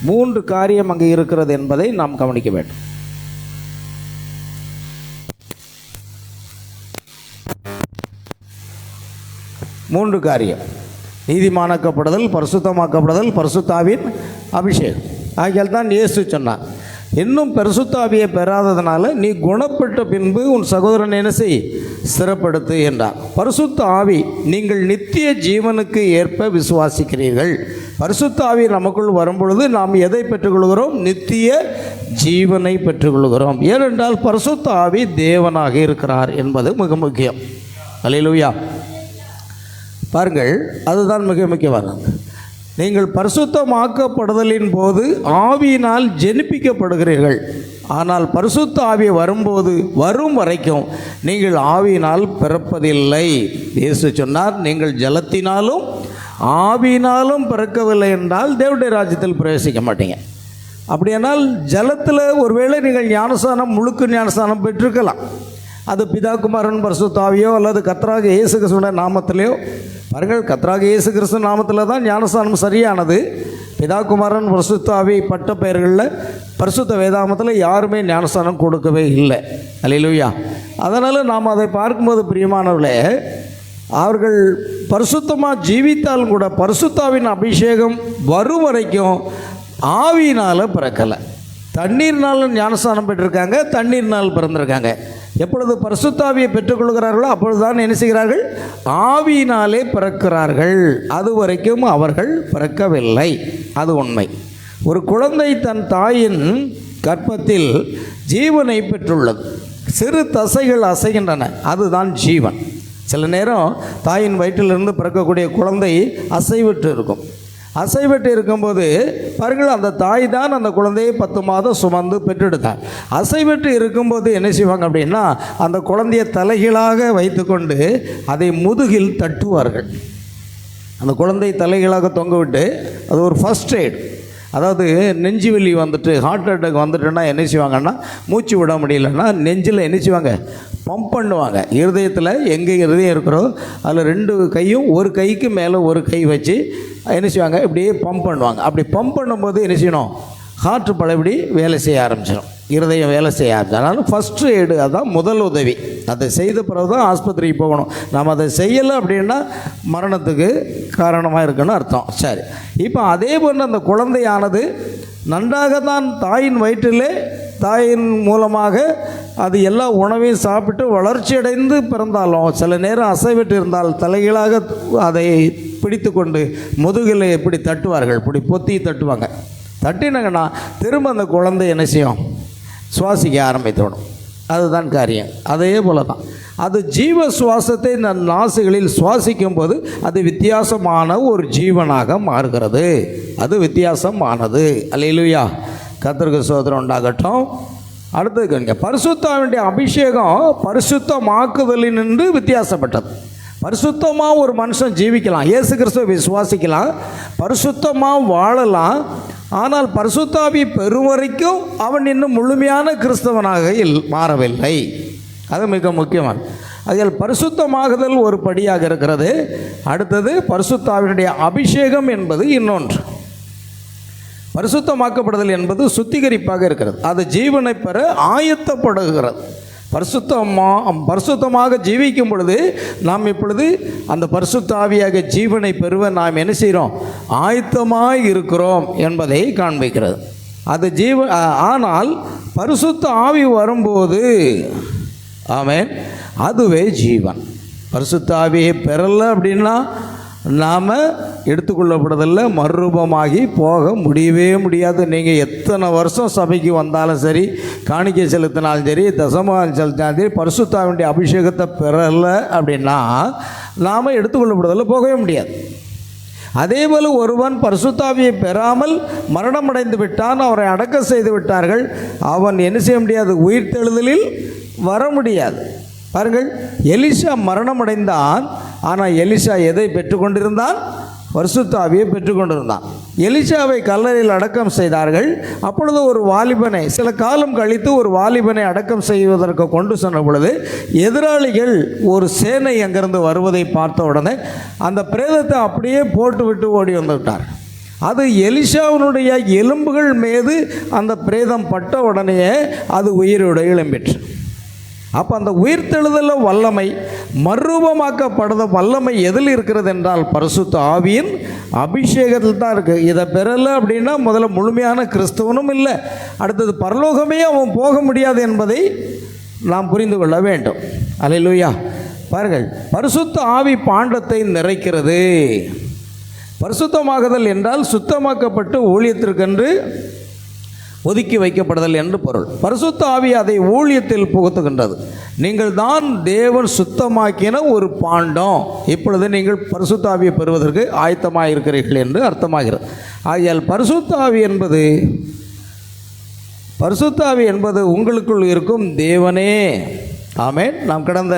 3 காரியம் அங்கே இருக்கிறது என்பதை நாம் கவனிக்க வேண்டும். மூன்று காரியம்: நீதிமானாக்கப்படுதல், பரிசுத்தமாக்கப்படுதல், பரிசுத்த ஆவியின் அபிஷேகம். ஆகியால் தான் இயேசு சொன்னார், இன்னும் பரிசுத்த ஆவியை பெறாததுனால நீ குணப்பட்ட பின்பு உன் சகோதரன் என்ன செய், ஸ்திரப்படுத்து என்றார். பரிசுத்த ஆவி, நீங்கள் நித்திய ஜீவனுக்கு ஏற்ப விசுவாசிக்கிறீர்கள். பரிசுத்த ஆவி நமக்குள் வரும்பொழுது நாம் எதை பெற்றுக்கொள்கிறோம்? நித்திய ஜீவனை பெற்றுக்கொள்கிறோம். ஏனென்றால் பரிசுத்த ஆவி தேவனாக இருக்கிறார் என்பது மிக முக்கியம். அல்லேலூயா. பாருங்கள், அதுதான் மிக முக்கியமானது. நீங்கள் பரிசுத்தமாக்கப்படுதலின் போது ஆவியினால் ஜெனிப்பிக்கப்படுகிறீர்கள். ஆனால் பரிசுத்த ஆவி வரும்போது, வரும் வரைக்கும் நீங்கள் ஆவியினால் பிறப்பதில்லை. இயேசு சொன்னார், நீங்கள் ஜலத்தினாலும் ஆவியினாலும் பிறக்கவில்லை என்றால் தேவனுடைய ராஜ்யத்தில் பிரவேசிக்க மாட்டீங்க. அப்படியானால் ஜலத்தில் ஒருவேளை நீங்கள் ஞானஸ்தானம், முழுக்க ஞானஸ்தானம் பெற்றிருக்கலாம். அது பிதாகுமாரன் பரிசுத்த ஆவியோ அல்லது கர்த்தராக இயேசு கிறிஸ்துவின் நாமத்திலேயோ. பாருங்கள், கர்த்தராக இயேசு கிறிஸ்து நாமத்தில் தான் ஞானஸ்தானம் சரியானது. பிதாகுமாரன் பரிசுத்த ஆவி பட்ட பெயர்களில் பரிசுத்த வேதாமத்தில் யாருமே ஞானஸ்தானம் கொடுக்கவே இல்லை. அல்லேலூயா. அதனால் நாம் அதை பார்க்கும்போது பிரியமானவர்களே, அவர்கள் பரிசுத்தமாக ஜீவித்தாலும் கூட பரிசுத்தாவின் அபிஷேகம் வரும் வரைக்கும் ஆவியினால் பிறக்கலை. தண்ணீர்னால் ஞானஸ்தானம் பெற்றிருக்காங்க, தண்ணீர்னால் பிறந்திருக்காங்க. எப்பொழுது பரிசுத்தாவியை பெற்றுக்கொள்கிறார்களோ அப்பொழுது தான் என்ன செய்கிறார்கள்? ஆவியினாலே பிறக்கிறார்கள். அது வரைக்கும் அவர்கள் பிறக்கவில்லை. அது உண்மை. ஒரு குழந்தை தன் தாயின் கர்ப்பத்தில் ஜீவனை பெற்றுள்ளது. சிறு தசைகள் அசைகின்றன, அதுதான் ஜீவன். சில நேரம் தாயின் வயிற்றிலிருந்து பிறக்கக்கூடிய குழந்தை அசைவிட்டு இருக்கும். அசைவிட்டு இருக்கும்போது பாருங்கள், அந்த தாய் தான் அந்த குழந்தையை 10 மாதம் சுமந்து பெற்றெடுத்தார். அசைவிட்டு இருக்கும்போது என்ன செய்வாங்க அப்படின்னா, அந்த குழந்தையை தலைகீழாக வைத்துக்கொண்டு அதை முதுகில் தட்டுவார்கள். அந்த குழந்தை தலைகீழாக தொங்க விட்டு, அது ஒரு ஃபர்ஸ்ட் எய்ட். அதாவது நெஞ்சு வலி வந்துட்டு, ஹார்ட் அட்டாக் வந்துட்டுன்னா என்ன செய்வாங்கன்னா, மூச்சு விட முடியலன்னா நெஞ்சில் என்ன செய்வாங்க, பம்ப் பண்ணுவாங்க. இருதயத்தில் எங்கே இருதயம் இருக்கிறோ அதில் 2 கையும் ஒரு கைக்கு மேலே ஒரு கை வச்சு என்ன செய்வாங்க, இப்படியே பம்ப் பண்ணுவாங்க. அப்படி பம்ப் பண்ணும்போது என்ன செய்யணும், காற்று பழையபடி வேலை செய்ய ஆரம்பிச்சிடும், இருதயம் வேலை செய்ய ஆரம்பிச்சிடும். அதனால் ஃபஸ்ட்டு எய்டு, அதுதான் முதல் உதவி. அதை செய்த பிறகு தான் ஆஸ்பத்திரிக்கு போகணும். நம்ம அதை செய்யலை அப்படின்னா மரணத்துக்கு காரணமாக இருக்குன்னு அர்த்தம். சரி, இப்போ அதே போன்று அந்த குழந்தையானது நன்றாக தான் தாயின் வயிற்றிலே தாயின் மூலமாக அது எல்லா உணவையும் சாப்பிட்டு வளர்ச்சியடைந்து பிறந்தாலும் சில நேரம் அசைவிட்டு இருந்தால் தலைகீழாக அதை பிடித்து கொண்டு முதுகில் எப்படி தட்டுவார்கள், இப்படி பொத்தி தட்டுவாங்க. தட்டினாங்கன்னா திரும்ப அந்த குழந்தை என்ன செய்யும், சுவாசிக்க ஆரம்பித்துவிடும். அதுதான் காரியம். அதே போல தான் அது ஜீவ சுவாசத்தை நாசுகளில் சுவாசிக்கும் போது அது வித்தியாசமான ஒரு ஜீவனாக மாறுகிறது. அது வித்தியாசமானது. அல்லேலூயா, கர்த்தருக்கு ஸ்தோத்திரம் உண்டாகட்டும். அடுத்தது கவனிங்க, பரிசுத்தாவினுடைய அபிஷேகம் பரிசுத்தமாக்குதலினின்று வித்தியாசப்பட்டது. பரிசுத்தமாக ஒரு மனுஷன் ஜீவிக்கலாம், இயேசு கிறிஸ்துவை விசுவாசிக்கலாம், பரிசுத்தமாக வாழலாம். ஆனால் பரிசுத்தாவி பெறும் வரைக்கும் அவன் இன்னும் முழுமையான கிறிஸ்தவனாக மாறவில்லை. அது மிக முக்கியமானது. அதில் பரிசுத்தமாகுதல் ஒரு படியாக இருக்கிறது. அடுத்தது பரிசுத்தாவினுடைய அபிஷேகம் என்பது இன்னொன்று. பரிசுத்தமாக்கப்படுதல் என்பது சுத்திகரிப்பாக இருக்கிறது. அது ஜீவனை பெற ஆயத்தப்படுகிறது. பரிசுத்தமாக ஜீவிக்கும் பொழுது நாம் இப்பொழுது அந்த பரிசுத்தாவியாக ஜீவனை பெறுவ நாம் என்ன செய்கிறோம், ஆயத்தமாக இருக்கிறோம் என்பதை காண்பிக்கிறது. அது ஆனால் பரிசுத்த ஆவி வரும்போது ஆமென், அதுவே ஜீவன். பரிசுத்த ஆவியை பெறலை அப்படின்னா நாம் எடுத்துக்கொள்ளப்படுறதில்ல, மறுரூபமாகி போக முடியவே முடியாது. நீங்கள் எத்தனை வருஷம் சபைக்கு வந்தாலும் சரி, காணிக்கை செலுத்தினாலும் சரி, தசமம் செலுத்தினாலும் சரி, பரிசுத்தாவினுடைய அபிஷேகத்தை பெறலை அப்படின்னா நாம் எடுத்துக்கொள்ளப்படுறதில்ல, போகவே முடியாது. அதே போல் ஒருவன் பரிசுத்தாவியை பெறாமல் மரணமடைந்து விட்டான், அவரை அடக்கம் செய்து விட்டார்கள், அவன் என்ன செய்ய முடியாது, உயிர்த்தெழுதலில் வர முடியாது. பாருங்கள், எலிசா மரணமடைந்தான். ஆனால் எலிசா எதை பெற்றுக்கொண்டிருந்தான், பரிசுத்தாவியை பெற்றுக்கொண்டிருந்தான். எலிசாவை கல்லறையில் அடக்கம் செய்தார்கள். அப்பொழுது ஒரு வாலிபனை, சில காலம் கழித்து ஒரு வாலிபனை அடக்கம் செய்வதற்கு கொண்டு சென்ற பொழுது எதிராளிகள் ஒரு சேனை அங்கிருந்து வருவதை பார்த்த உடனே அந்த பிரேதத்தை அப்படியே போட்டுவிட்டு ஓடி வந்துவிட்டார். அது எலிசாவினுடைய எலும்புகள் மீது அந்த பிரேதம் பட்ட உடனேயே அது உயிரோடு எழும்பிற்று. அப்போ அந்த உயிர்த்தெழுதல வல்லமை, மறுரூபமாக்கப்படுத வல்லமை எதில் இருக்கிறது என்றால் பரிசுத்த ஆவியின் அபிஷேகத்தில் தான் இருக்குது. இதை பெறலை அப்படின்னா முதல்ல முழுமையான கிறிஸ்தவனும் இல்லை, அடுத்தது பரலோகமே அவன் போக முடியாது என்பதை நாம் புரிந்து கொள்ள வேண்டும். அல்லேலூயா. பாருங்கள், பரிசுத்த ஆவி பாண்டத்தை நிறைக்கிறது. பரிசுத்தமாகுதல் என்றால் சுத்தமாக்கப்பட்டு ஊழியத்திற்கென்று ஒதுக்கி வைக்கப்படுதல் என்று பொருள். பரிசுத்த ஆவி அதை ஊழியத்தில் புகுத்துகின்றது. நீங்கள் தான் தேவன் சுத்தமாக்கின ஒரு பாண்டம், இப்பொழுது நீங்கள் பரிசுத்த ஆவியை பெறுவதற்கு ஆயத்தமாக இருக்கிறீர்கள் என்று அர்த்தமாகிறது. ஆகையால் பரிசுத்த ஆவி என்பது உங்களுக்குள் இருக்கும் தேவனே. ஆமென். நாம் கடந்த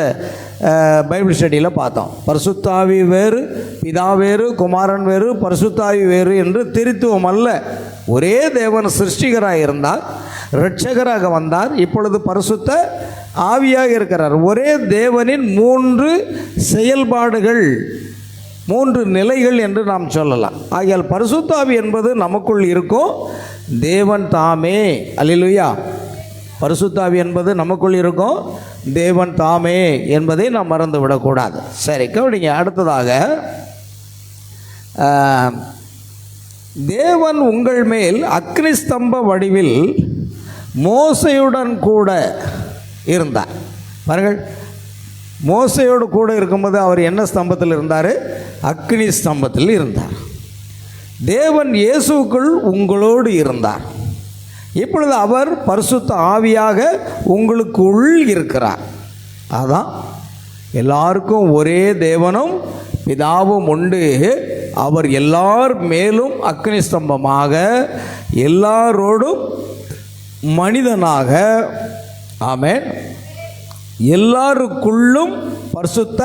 பைபிள் ஸ்டடியில் பார்த்தோம், பரிசுத்த ஆவி வேறு, பிதா வேறு, குமாரன் வேறு, பரிசுத்த ஆவி வேறு என்று திருத்துவம் அல்ல. ஒரே தேவன் சிருஷ்டிகராக இருந்தார், இரட்சகராக வந்தார், இப்பொழுது பரிசுத்த ஆவியாக இருக்கிறார். ஒரே தேவனின் 3 செயல்பாடுகள், 3 நிலைகள் என்று நாம் சொல்லலாம். ஆகையால் பரிசுத்த ஆவி என்பது நமக்குள் இருக்கும் தேவன் தாமே. அல்லேலூயா. பரிசுத்த ஆவி என்பது நமக்குள் இருக்கும் தேவன் தாமே என்பதை நாம் மறந்து விடக்கூடாது. சரி, கவனிங்க. அடுத்ததாக, தேவன் உங்கள் மேல் அக்னி ஸ்தம்ப வடிவில் மோசையுடன் கூட இருந்தார். பாருங்கள், மோசையோடு கூட இருக்கும்போது அவர் என்ன ஸ்தம்பத்தில் இருந்தார், அக்னி ஸ்தம்பத்தில் இருந்தார். தேவன் இயேசுக்குள் உங்களோடு இருந்தார். இப்பொழுது அவர் பரிசுத்த ஆவியாக உங்களுக்குள் இருக்கிறார். அதான் எல்லாருக்கும் ஒரே தேவனும் பிதாவும் உண்டு. அவர் எல்லார் மேலும் அக்னி ஸ்தம்பமாக, எல்லாரோடும் மனிதனாக, ஆமென், எல்லாருக்குள்ளும் பரிசுத்த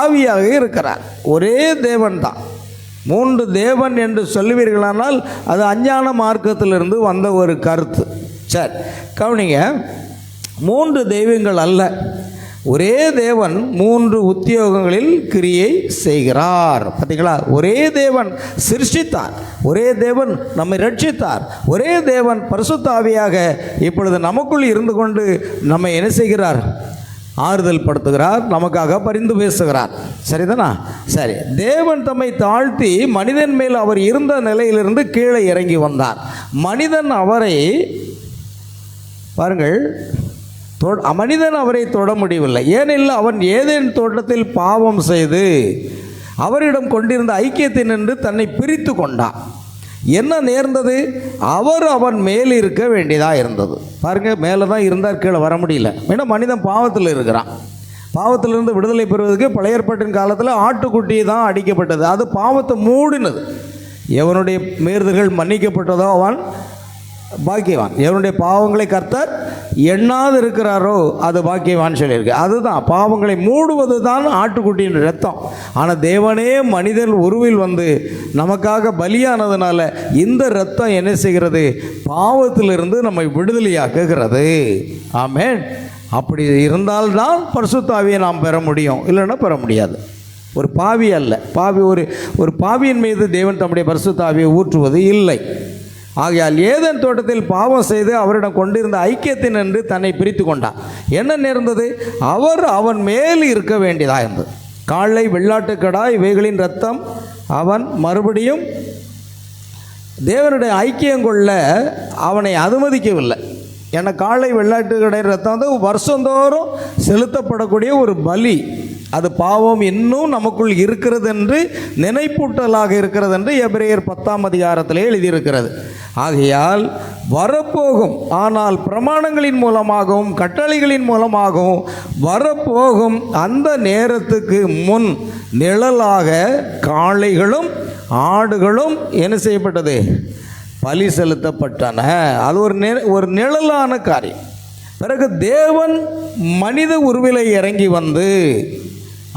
ஆவியாக இருக்கிறார். ஒரே தேவன் தான். 3 தேவன் என்று சொல்லுவீர்களானால் அது அஞ்ஞான மார்க்கத்திலிருந்து வந்த ஒரு கருத்து. சரி, கவனிங்க. 3 தெய்வங்கள் அல்ல, ஒரே தேவன் 3 உத்தியோகங்களில் கிரியை செய்கிறார். பார்த்தீங்களா? ஒரே தேவன் சிருஷ்டித்தார், ஒரே தேவன் நம்மை ரட்சித்தார், ஒரே தேவன் பரிசுத்த ஆவியாக இப்பொழுது நமக்குள் இருந்து கொண்டு நம்மை என்ன செய்கிறார்? ஆறுதல் படுத்துகிறார், நமக்காக பரிந்து பேசுகிறார். சரிதானா? சரி. தேவன் தம்மை தாழ்த்தி மனிதன் மேல் அவர் இருந்த நிலையிலிருந்து கீழே இறங்கி வந்தார். மனிதன் அவரை பாருங்கள், மனிதன் அவரை தொட முடியவில்லை. ஏனெனில் அவன் ஏதேன் தோட்டத்தில் பாவம் செய்து அவரிடம் கொண்டிருந்த ஐக்கியத்தை நின்று தன்னை பிரித்து கொண்டான். என்ன நேர்ந்தது? அவன் மேல் இருக்க வேண்டியதாக இருந்தது. பாருங்கள், மேலே தான் இருந்தார், கீழே வர முடியல. ஏன்னா மனிதன் பாவத்தில் இருக்கிறான். பாவத்திலிருந்து விடுதலை பெறுவதற்கு பழைய ஏற்பாட்டின் காலத்தில் ஆட்டுக்குட்டி தான் அடிக்கப்பட்டது. அது பாவத்தை மூடினது. எவனுடைய மீறுதல்கள் மன்னிக்கப்பட்டதோ அவன் பாக்கியவான், எவனுடைய பாவங்களை கர்த்தர் எண்ணாது இருக்கிறாரோ அது பாக்கியவான் சொல்லியிருக்கு. அதுதான் பாவங்களை மூடுவது தான் ஆட்டுக்குட்டியின் ரத்தம். ஆனால் தேவனே மனிதன் உருவில் வந்து நமக்காக பலியானதுனால இந்த ரத்தம் என்ன செய்கிறது? பாவத்திலிருந்து நம்மை விடுதலையாக்குகிறது. ஆமென். அப்படி இருந்தால்தான் பரிசுத்த ஆவியை நாம் பெற முடியும், இல்லைன்னா பெற முடியாது. ஒரு பாவி அல்ல, ஒரு பாவியின் மீது தேவன் தம்முடைய பரிசுத்த ஆவியை ஊற்றுவது இல்லை. ஆகையால் ஏதேன் தோட்டத்தில் பாவம் செய்து அவரிடம் கொண்டிருந்த ஐக்கியத்தின் என்று தன்னை பிரித்து கொண்டான். என்ன நேர்ந்தது? அவன் மேல் இருக்க வேண்டியதாக இருந்தது. காளை, வெள்ளாட்டுக்கடா இவைகளின் ரத்தம் அவன் மறுபடியும் தேவனுடைய ஐக்கியம் கொள்ள அவனை அனுமதிக்கவில்லை. ஏன்னா காளை, வெள்ளாட்டுக்கடை ரத்தம் வந்து வருஷந்தோறும் செலுத்தப்படக்கூடிய ஒரு பலி. அது பாவம் இன்னும் நமக்குள் இருக்கிறது என்று நினைப்பூட்டலாக இருக்கிறது என்று எபிரேயர் 10ஆம் அதிகாரத்திலே எழுதியிருக்கிறது. ஆகையால் வரப்போகும், ஆனால் பிரமாணங்களின் மூலமாகவும் கட்டளைகளின் மூலமாகவும் வரப்போகும் அந்த நேரத்துக்கு முன் நிழலாக காளைகளும் ஆடுகளும் என்ன செய்யப்பட்டது? பலி செலுத்தப்பட்டன. அது ஒரு நிழலான காரியம். பிறகு தேவன் மனித உருவிலை இறங்கி வந்து,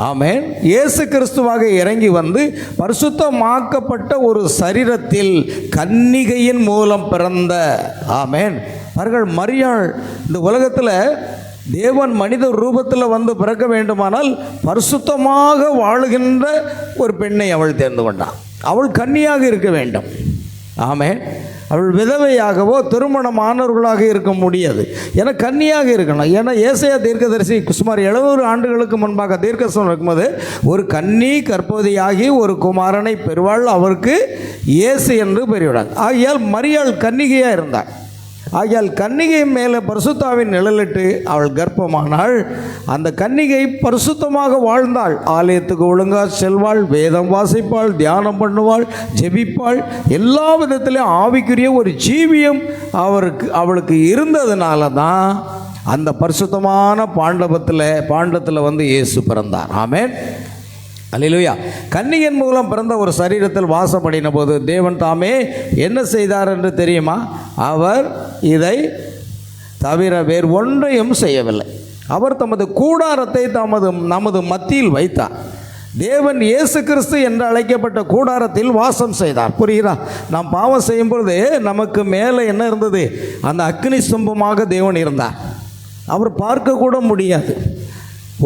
ஆமென், இயேசு கிறிஸ்துவாக இறங்கி வந்து பரிசுத்தமாக்கப்பட்ட ஒரு சரீரத்தில் கன்னிகையின் மூலம் பிறந்த, ஆமென். பாருங்கள், மரியாள் இந்த உலகத்தில் தேவன் மனித ரூபத்தில் வந்து பிறக்க வேண்டுமானால் பரிசுத்தமாக வாழுகின்ற ஒரு பெண்ணை அவள் தேர்ந்து கொண்டாள். அவள் கன்னியாக இருக்க வேண்டும். ஆமென். அவள் விதவையாகவோ திருமணமானவர்களாக இருக்க முடியாது. ஏன்னா கன்னியாக இருக்கணும். ஏன்னா ஏசாயா தீர்க்கதரிசி சுமார் 700 ஆண்டுகளுக்கு முன்பாக தீர்க்கதரிசனம் இருக்கும்போது ஒரு கன்னி கர்ப்பவதியாகி ஒரு குமாரனை பெறுவாள், அவருக்கு இயேசு என்று பெறுவாள். ஆகையால் மரியாள் கன்னிகையாக இருந்தாள். ஆகையால் கன்னிகை மேலே பரிசுத்தாவின் நிழலிட்டு அவள் கர்ப்பமானாள். அந்த கன்னிகை பரிசுத்தமாக வாழ்ந்தாள். ஆலயத்துக்கு ஒழுங்காக செல்வாள், வேதம் வாசிப்பாள், தியானம் பண்ணுவாள், ஜெபிப்பாள். எல்லா விதத்திலையும் ஆவிக்குரிய ஒரு ஜீவியம் அவளுக்கு இருந்ததுனால தான் அந்த பரிசுத்தமான பாண்டத்தில் வந்து இயேசு பிறந்தார். ஆமென். அல்லேலூயா. கன்னிகையின் மூலம் பிறந்த ஒரு சரீரத்தில் வாசப்படின போது தேவன் தாமே என்ன செய்தார் என்று தெரியுமா? அவர் இதை தவிர வேறு ஒன்றையும் செய்யவில்லை. அவர் தமது கூடாரத்தை நமது மத்தியில் வைத்தார். தேவன் இயேசு கிறிஸ்து என்று அழைக்கப்பட்ட கூடாரத்தில் வாசம் செய்தார். புரியுதா? நாம் பாவம் செய்யும் பொழுது நமக்கு மேலே என்ன இருந்தது? அந்த அக்னி ஸ்தம்பமாக தேவன் இருந்தார். அவர் பார்க்க கூட முடியாது.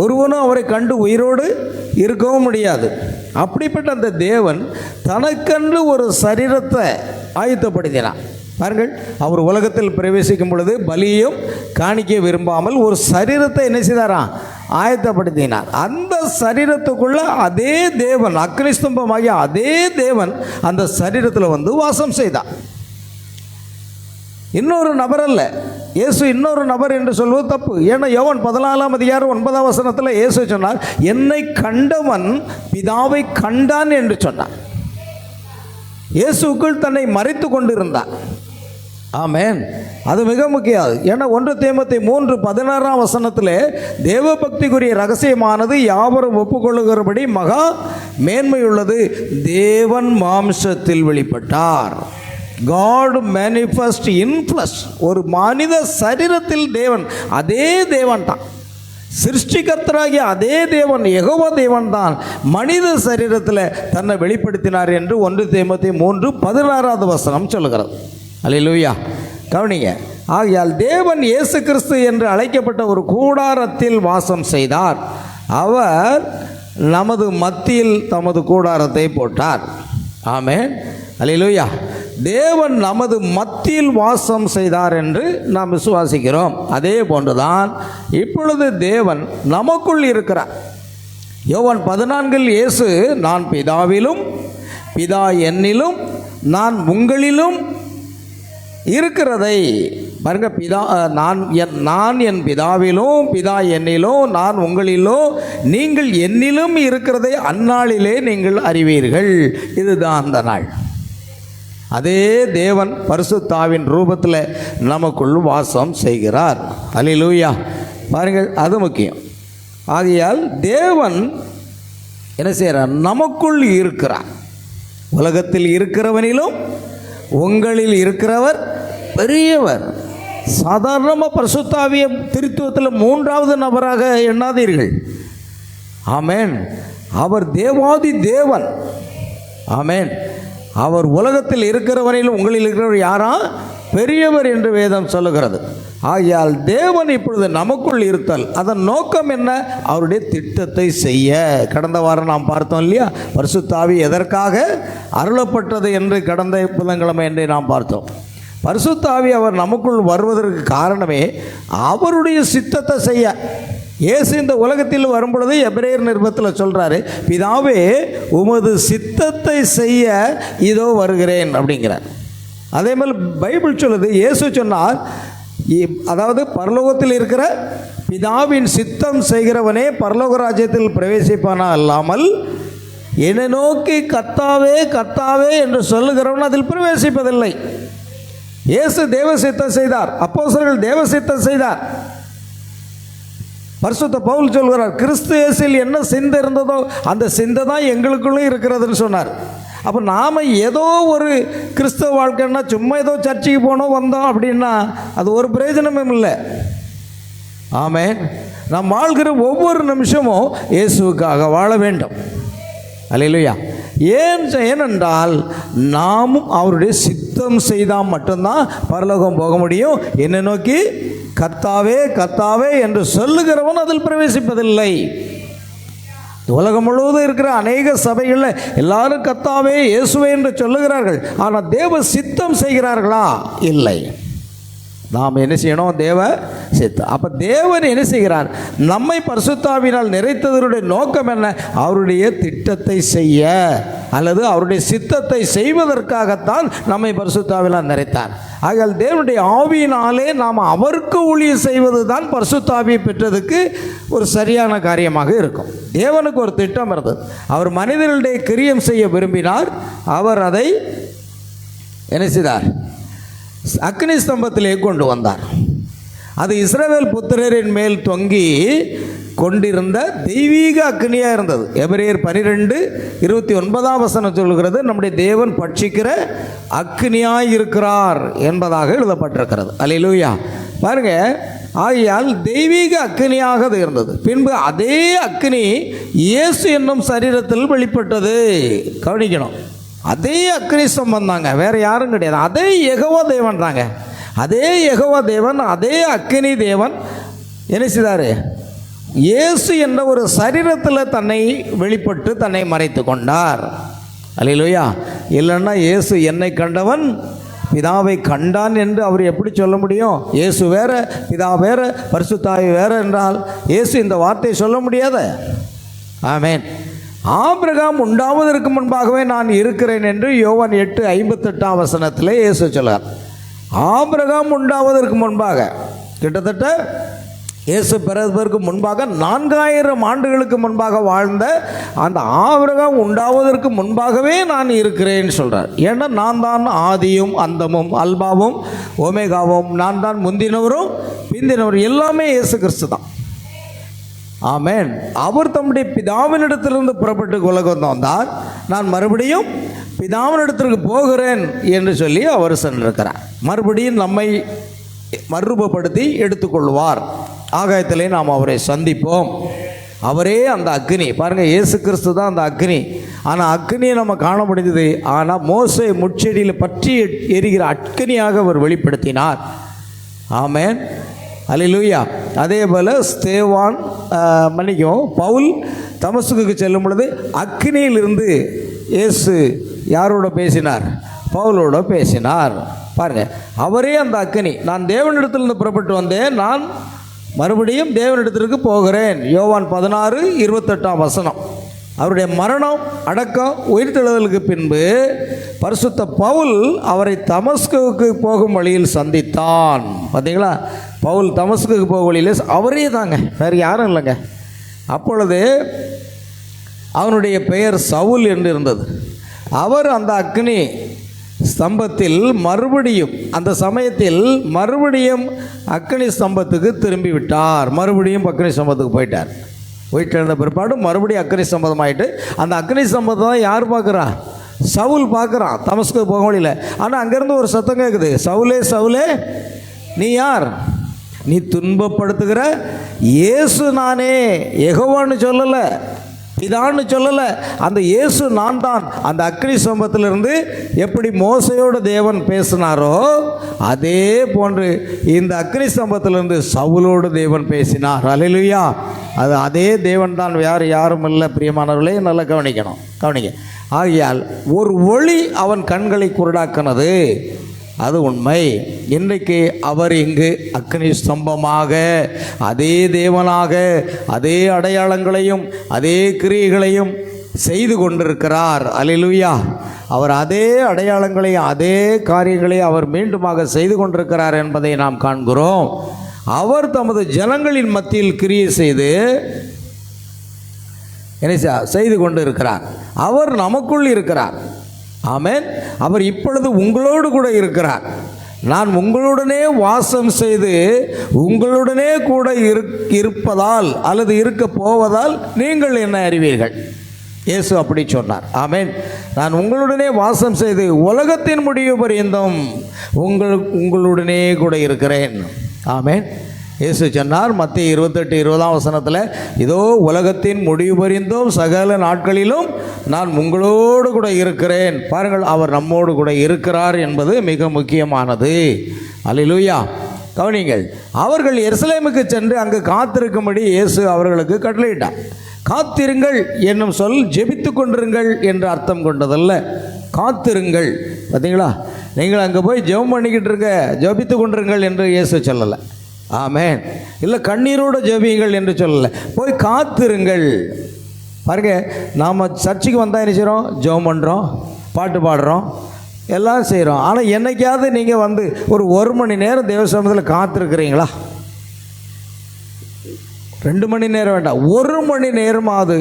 ஒருவனும் அவரை கண்டு உயிரோடு இருக்கவும் முடியாது. அப்படிப்பட்ட அந்த தேவன் தனக்கென்று ஒரு சரீரத்தை ஆயத்தப்படுத்தினார். பாருங்கள், அவர் உலகத்தில் பிரவேசிக்கும் பொழுது பலியும் காணிக்க விரும்பாமல் ஒரு சரீரத்தை என்ன செய்தாராம்? ஆயத்தப்படுத்தினார். அந்த சரீரத்துக்குள்ள அதே தேவன், அக்னிஸ்தம்பமாகிய அதே தேவன் அந்த சரீரத்தில் வந்து வாசம் செய்தார். இன்னொரு நபர் அல்ல, இயேசு இன்னொரு நபர் என்று சொல்வது தப்பு. ஏன்னா யோவான் 14ஆம் அதிகாரம் 9ஆம் வசனத்தில் இயேசு சொன்னார், என்னை கண்டவன் பிதாவை கண்டான் என்று சொன்னார். இயேசுக்குள் தன்னை மறைத்து கொண்டிருந்தார். ஆமென். அது மிக முக்கியம். ஏன்னா 1 தீமோத்தேயு 3:16ஆம் வசனத்தில் தேவபக்திக்குரிய ரகசியமானது யாவரும் ஒப்புக்கொள்ளுகிறபடி மகா மேன்மையுள்ளது. தேவன் மாம்சத்தில் வெளிப்பட்டார். God manifest in flesh. ஒரு மனித சரீரத்தில் தேவன், அதே தேவன் தான், சிருஷ்டிகர்த்தராகிய அதே தேவன், யெகோவா தேவன் தான் மனித சரீரத்தில் தன்னை வெளிப்படுத்தினார் என்று 1 தீமோத்தேயு 3:16ஆவது வசனம் சொல்லுகிறது. அல்லேலூயா. கவனிங்க, ஆகையால் தேவன் இயேசு கிறிஸ்து என்று அழைக்கப்பட்ட ஒரு கூடாரத்தில் வாசம் செய்தார். அவர் நமது மத்தியில் தமது கூடாரத்தை போட்டார். ஆமென், அல்லேலூயா. தேவன் நமது மத்தியில் வாசம் செய்தார் என்று நாம் விசுவாசிக்கிறோம். அதே போன்றுதான் இப்பொழுது தேவன் நமக்குள் இருக்கிறார். யோவான் 14 இயேசு, நான் பிதாவிலும் பிதா என்னிலும் நான் உங்களிலும் இருக்கிறதை பாருங்க. நான் என் பிதாவிலும் பிதா என்னிலும் நான் உங்களிலும் நீங்கள் என்னிலும் இருக்கிறதை அந்நாளிலே நீங்கள் அறிவீர்கள். இதுதான் அந்த நாள். அதே தேவன் பரிசுத்தாவின் ரூபத்தில் நமக்குள் வாசம் செய்கிறார். அல்லேலூயா. பாருங்கள், அது முக்கியம். ஆகையால் தேவன் என்ன செய்கிறார்? நமக்குள் இருக்கிறார். உலகத்தில் இருக்கிறவனிலும் உங்களில் இருக்கிறவர் பெரியவர். சாதாரணமாக பரிசுத்தாவிய திருத்துவத்தில் 3வது நபராக எண்ணாதீர்கள். ஆமென். அவர் தேவாதி தேவன். ஆமென். அவர் உலகத்தில் இருக்கிறவனிலும் உங்களில் இருக்கிறவர் யாரா? பெரியவர் என்று வேதம் சொல்லுகிறது. ஆகையால் தேவன் இப்பொழுது நமக்குள் இருத்தல், அதன் நோக்கம் என்ன? அவருடைய திட்டத்தை செய்ய. கடந்த வாரம் நாம் பார்த்தோம் இல்லையா, பரிசுத்தாவி எதற்காக அருளப்பட்டது என்று கடந்த புதன்கிழமை என்று நாம் பார்த்தோம். பரிசுத்தாவி அவர் நமக்குள் வருவதற்கு காரணமே அவருடைய சித்தத்தை செய்ய. இயேசு இந்த உலகத்தில் வரும்பொழுது எபிரேயர் நிருபத்தில் சொல்கிறாரு, பிதாவே உமது சித்தத்தை செய்ய இதோ வருகிறேன் அப்படிங்கிறார். அதே மாதிரி பைபிள் சொல்லுது, இயேசு சொன்னார், அதாவது பரலோகத்தில் இருக்கிற பிதாவின் சித்தம் செய்கிறவனே பரலோக ராஜ்யத்தில் பிரவேசிப்பானா அல்லாமல் என்னை நோக்கி கர்த்தாவே கர்த்தாவே என்று சொல்லுகிறவன் அதில் பிரவேசிப்பதில்லை. இயேசு தேவ சித்தம் செய்தார், அப்போஸ்தலர்கள் தேவ சித்தம் செய்தார். பரிசுத்த பவுல் சொல்கிறார், கிறிஸ்து இயேசுவில் என்ன சிந்தை இருந்ததோ அந்த சிந்தை தான் எங்களுக்குள்ளே இருக்கிறதுன்னு சொன்னார். அப்போ நாம் ஏதோ ஒரு கிறிஸ்தவ வாழ்க்கைன்னா சும்மா ஏதோ சர்ச்சுக்கு போனோம் வந்தோம் அப்படின்னா அது ஒரு பிரயோஜனமும் இல்லை. ஆமென். நாம் வாழ்கிற ஒவ்வொரு நிமிஷமும் இயேசுவுக்காக வாழ வேண்டும். அல்லேலூயா. ஏனென்றால் நாமும் அவருடைய சித்தம் செய்தால் மட்டும்தான் பரலோகம் போக முடியும். என்னை நோக்கி கர்த்தாவே கர்த்தாவே என்று சொல்லுகிறவன் அதில் பிரவேசிப்பதில்லை. உலகம் முழுவதும் இருக்கிற அநேக சபைகளில் எல்லாரும் கர்த்தாவே இயேசுவே என்று சொல்லுகிறார்கள். ஆனால் தேவ சித்தம் செய்கிறார்களா? இல்லை. நாம் என்ன செய்யணும்? தேவ சித்தம். அப்போ தேவன் என்ன செய்கிறார்? நம்மை பரிசுத்தாவினால் நிறைத்ததனுடைய நோக்கம் என்ன? அவருடைய திட்டத்தை செய்ய அல்லது அவருடைய சித்தத்தை செய்வதற்காகத்தான் நம்மை பரிசுத்தாவினால் நிறைத்தார். ஆகையால் தேவனுடைய ஆவியினாலே நாம் அவருக்கு ஊழியம் செய்வது தான் பரிசுத்தாவியை பெற்றதுக்கு ஒரு சரியான காரியமாக இருக்கும். தேவனுக்கு ஒரு திட்டம் இருந்தது. அவர் மனிதர்களுடைய கிரியம் செய்ய விரும்பினார். அவர் அதை என்ன செய்தார்? அக்னி ஸ்தம்பத்திலே கொண்டு வந்தார். அது இஸ்ரவேல் புத்திரரின் மேல் தொங்கி கொண்டிருந்த தெய்வீக அக்னியாக இருந்தது. எபிரேயர் 12:29 சொல்கிறது, நம்முடைய தேவன் பட்சிக்கிற அக்னியாய் இருக்கிறார் என்பதாக எழுதப்பட்டிருக்கிறது. அல்லேலூயா. பாருங்க, ஆகையால் தெய்வீக அக்னியாக அது இருந்தது. பின்பு அதே அக்னி இயேசு என்னும் சரீரத்தில் வெளிப்பட்டது. கவனிக்கணும், அதே அக்னி ஸ்தம்பம் தாங்க, வேற யாரும் கிடையாது. அதே யெகோவா தேவன் தாங்க. அதே யெகோவா தேவன், அதே அக்னி தேவன் என்ன செய்தார்? இயேசு என்ற ஒரு சரீரத்தில் தன்னை வெளிப்பட்டு தன்னை மறைத்து கொண்டார். அல்லேலூயா. இல்லைன்னா இயேசு என்னை கண்டவன் பிதாவை கண்டான் என்று அவர் எப்படி சொல்ல முடியும்? இயேசு வேற, பிதா வேற, பரிசுத்தாவி வேற என்றால் இயேசு இந்த வார்த்தையை சொல்ல முடியாத. ஆமென். ஆபிரகாம் உண்டாவதற்கு முன்பாகவே நான் இருக்கிறேன் என்று யோவான் 8:58 இயேசு சொன்னார். ஆபிரகாம் உண்டாவதற்கு முன்பாக, கிட்டத்தட்ட இயேசு பிறப்பதற்கு முன்பாக 4000 ஆண்டுகளுக்கு முன்பாக வாழ்ந்த அந்த ஆபிரகாம் உண்டாவதற்கு முன்பாகவே நான் இருக்கிறேன்னு சொல்கிறார். ஏன்னா நான் தான் ஆதியும் அந்தமும் அல்பாவும் ஓமேகாவும், நான் தான் முந்தினவரும் பிந்தினவரும், எல்லாமே இயேசு கிறிஸ்து தான். ஆமென். அவர் தம்முடைய பிதாவினிடத்திலிருந்து புறப்பட்டு உலகம் வந்தார். நான் மறுபடியும் பிதாவினிடத்திற்கு போகிறேன் என்று சொல்லி அவர் சென்றிருக்கிறார். மறுபடியும் நம்மை மறுரூபப்படுத்தி எடுத்துக்கொள்வார். ஆகாயத்திலே நாம் அவரை சந்திப்போம். அவரே அந்த அக்னி. பாருங்கள், இயேசு கிறிஸ்து தான் அந்த அக்னி. ஆனால் அக்னியை நம்ம காண முடிந்தது. ஆனால் மோசே முட்செடியில் பற்றி எரிகிற அக்னியாக அவர் வெளிப்படுத்தினார். ஆமென், அல்லேலூயா. அதே போல் ஸ்தேவான் பவுல் தமஸ்குக்கு செல்லும் பொழுது அக்கினியிலிருந்து இயேசு யாரோட பேசினார்? பவுலோட பேசினார். பாருங்க, அவரே அந்த அக்கினி, நான் தேவனிடத்திலிருந்து புறப்பட்டு வந்தேன், நான் மறுபடியும் தேவனிடத்திற்கு போகிறேன். யோவான் 16:28 அவருடைய மரணம், அடக்கம், உயிர்த்தெழுதலுக்கு பின்பு பரிசுத்த பவுல் அவரை தமஸ்குக்கு போகும் வழியில் சந்தித்தான். பார்த்தீங்களா? பவுல் தமஸ்குக்கு போகும் வழியில் அவரே தாங்க, வேறு யாரும் இல்லைங்க. அப்பொழுது அவனுடைய பெயர் சவுல் என்று இருந்தது. அவர் அந்த அக்னி ஸ்தம்பத்தில் மறுபடியும், அந்த சமயத்தில் மறுபடியும் அக்னி ஸ்தம்பத்துக்கு திரும்பி விட்டார். மறுபடியும் அக்னி ஸ்தம்பத்துக்கு போயிட்டார். வீட்டில் பிற்பாடு மறுபடியும் அக்னி ஸ்தம்பம் ஆகிட்டு, அந்த அக்னி ஸ்தம்பத்தை தான் யார் பார்க்குறா? சவுல் பார்க்குறான் தமஸ்கு போக வழியில். ஆனால் அங்கேருந்து ஒரு சத்தம் கேட்குது, சவுலே சவுலே நீ யார்? நீ துன்பப்படுத்துகிற இயேசு நானே. யெகோவான்னு சொல்லலை, இதான்னு சொல்லலை, அந்த இயேசு நான் தான். அந்த அக்னி ஸ்தம்பத்திலிருந்து எப்படி மோசையோடு தேவன் பேசினாரோ அதே போன்று இந்த அக்னி ஸ்தம்பத்திலிருந்து சவுலோடு தேவன் பேசினார். அல்லேலூயா. அது அதே தேவன் தான், வேறு யாரும் இல்லை. பிரியமானவர்களே, நல்லா கவனிங்க. ஆகையால் ஒரு ஒளி அவன் கண்களை குருடாக்கினது, அது உண்மை. இன்றைக்கு அவர் இங்கு அக்னி ஸ்தம்பமாக, அதே தேவனாக, அதே அடையாளங்களையும் அதே கிரியைகளையும் செய்து கொண்டிருக்கிறார். அல்லேலூயா. அவர் அதே அடையாளங்களையும் அதே காரியங்களையும் அவர் மீண்டுமாக செய்து கொண்டிருக்கிறார் என்பதை நாம் காண்கிறோம். அவர் தமது ஜனங்களின் மத்தியில் கிரியை செய்து என்ன செய்து கொண்டு இருக்கிறார். அவர் நமக்குள் இருக்கிறார். ஆமென். அவர் இப்பொழுது உங்களோடு கூட இருக்கிறார். நான் உங்களுடனே வாசம் செய்து உங்களுடனே கூட இருப்பதால் அல்லது இருக்க போவதால் நீங்கள் என்ன அறிவீர்கள்? இயேசு அப்படி சொன்னார். ஆமென். நான் உங்களுடனே வாசம் செய்து உலகத்தின் முடிவு பரியந்தம் உங்களுடனே கூட இருக்கிறேன். ஆமென். இயேசு சொன்னார் மத்தேயு 28:20 இதோ உலகத்தின் முடிவு பரியந்தம் சகல நாட்களிலும் நான் உங்களோடு கூட இருக்கிறேன். பாருங்கள், அவர் நம்மோடு கூட இருக்கிறார் என்பது மிக முக்கியமானது. அல்லேலூயா. கவனிங்கள், அவர்கள் எருசலேமுக்கு சென்று அங்கு காத்திருக்கும்படி இயேசு அவர்களுக்கு கட்டளையிட்டார். காத்திருங்கள் என்னும் சொல் ஜெபித்து கொண்டிருங்கள் என்று அர்த்தம் கொண்டதல்ல. காத்திருங்கள். பார்த்தீங்களா? நீங்கள் அங்கே போய் ஜெபம் பண்ணிக்கிட்டு இருக்க, ஜெபித்து கொண்டிருங்கள் என்று இயேசு சொல்லலை. ஆமென். இல்லை கண்ணீரோடு ஜெபியுங்கள் என்று சொல்லலை, போய் காத்திருங்கள். பாருங்க, நாம் சர்ச்சுக்கு வந்தால் என்ன செய்கிறோம்? ஜெபம் பண்ணுறோம், பாட்டு பாடுறோம், எல்லாம் செய்கிறோம். ஆனால் என்னைக்காவது நீங்கள் வந்து ஒரு மணி நேரம் தேவ சமூகத்தில் காத்திருக்கிறீங்களா? 2 மணி நேரம் வேண்டாம், 1 மணி நேரமாவது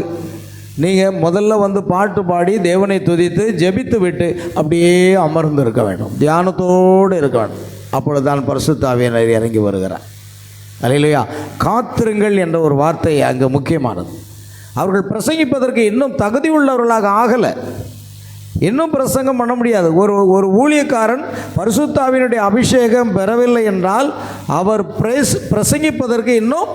நீங்கள் முதல்ல வந்து பாட்டு பாடி தேவனை துதித்து ஜெபித்து விட்டு அப்படியே அமர்ந்து இருக்க வேண்டும், தியானத்தோடு இருக்க வேண்டும். அப்பொழுது தான் பரிசுத்த ஆவியானவர் இறங்கி வருகிறார். அல்லேலூயா. காத்திருங்கள் என்ற ஒரு வார்த்தை அங்கே முக்கியமானது. அவர்கள் பிரசங்கிப்பதற்கு இன்னும் தகுதி உள்ளவர்களாக ஆகலை, இன்னும் பிரசங்கம் பண்ண முடியாது. ஒரு ஊழியக்காரன் பரிசுத்த ஆவியினுடைய அபிஷேகம் பெறவில்லை என்றால் அவர் பிரசங்கிப்பதற்கு இன்னும்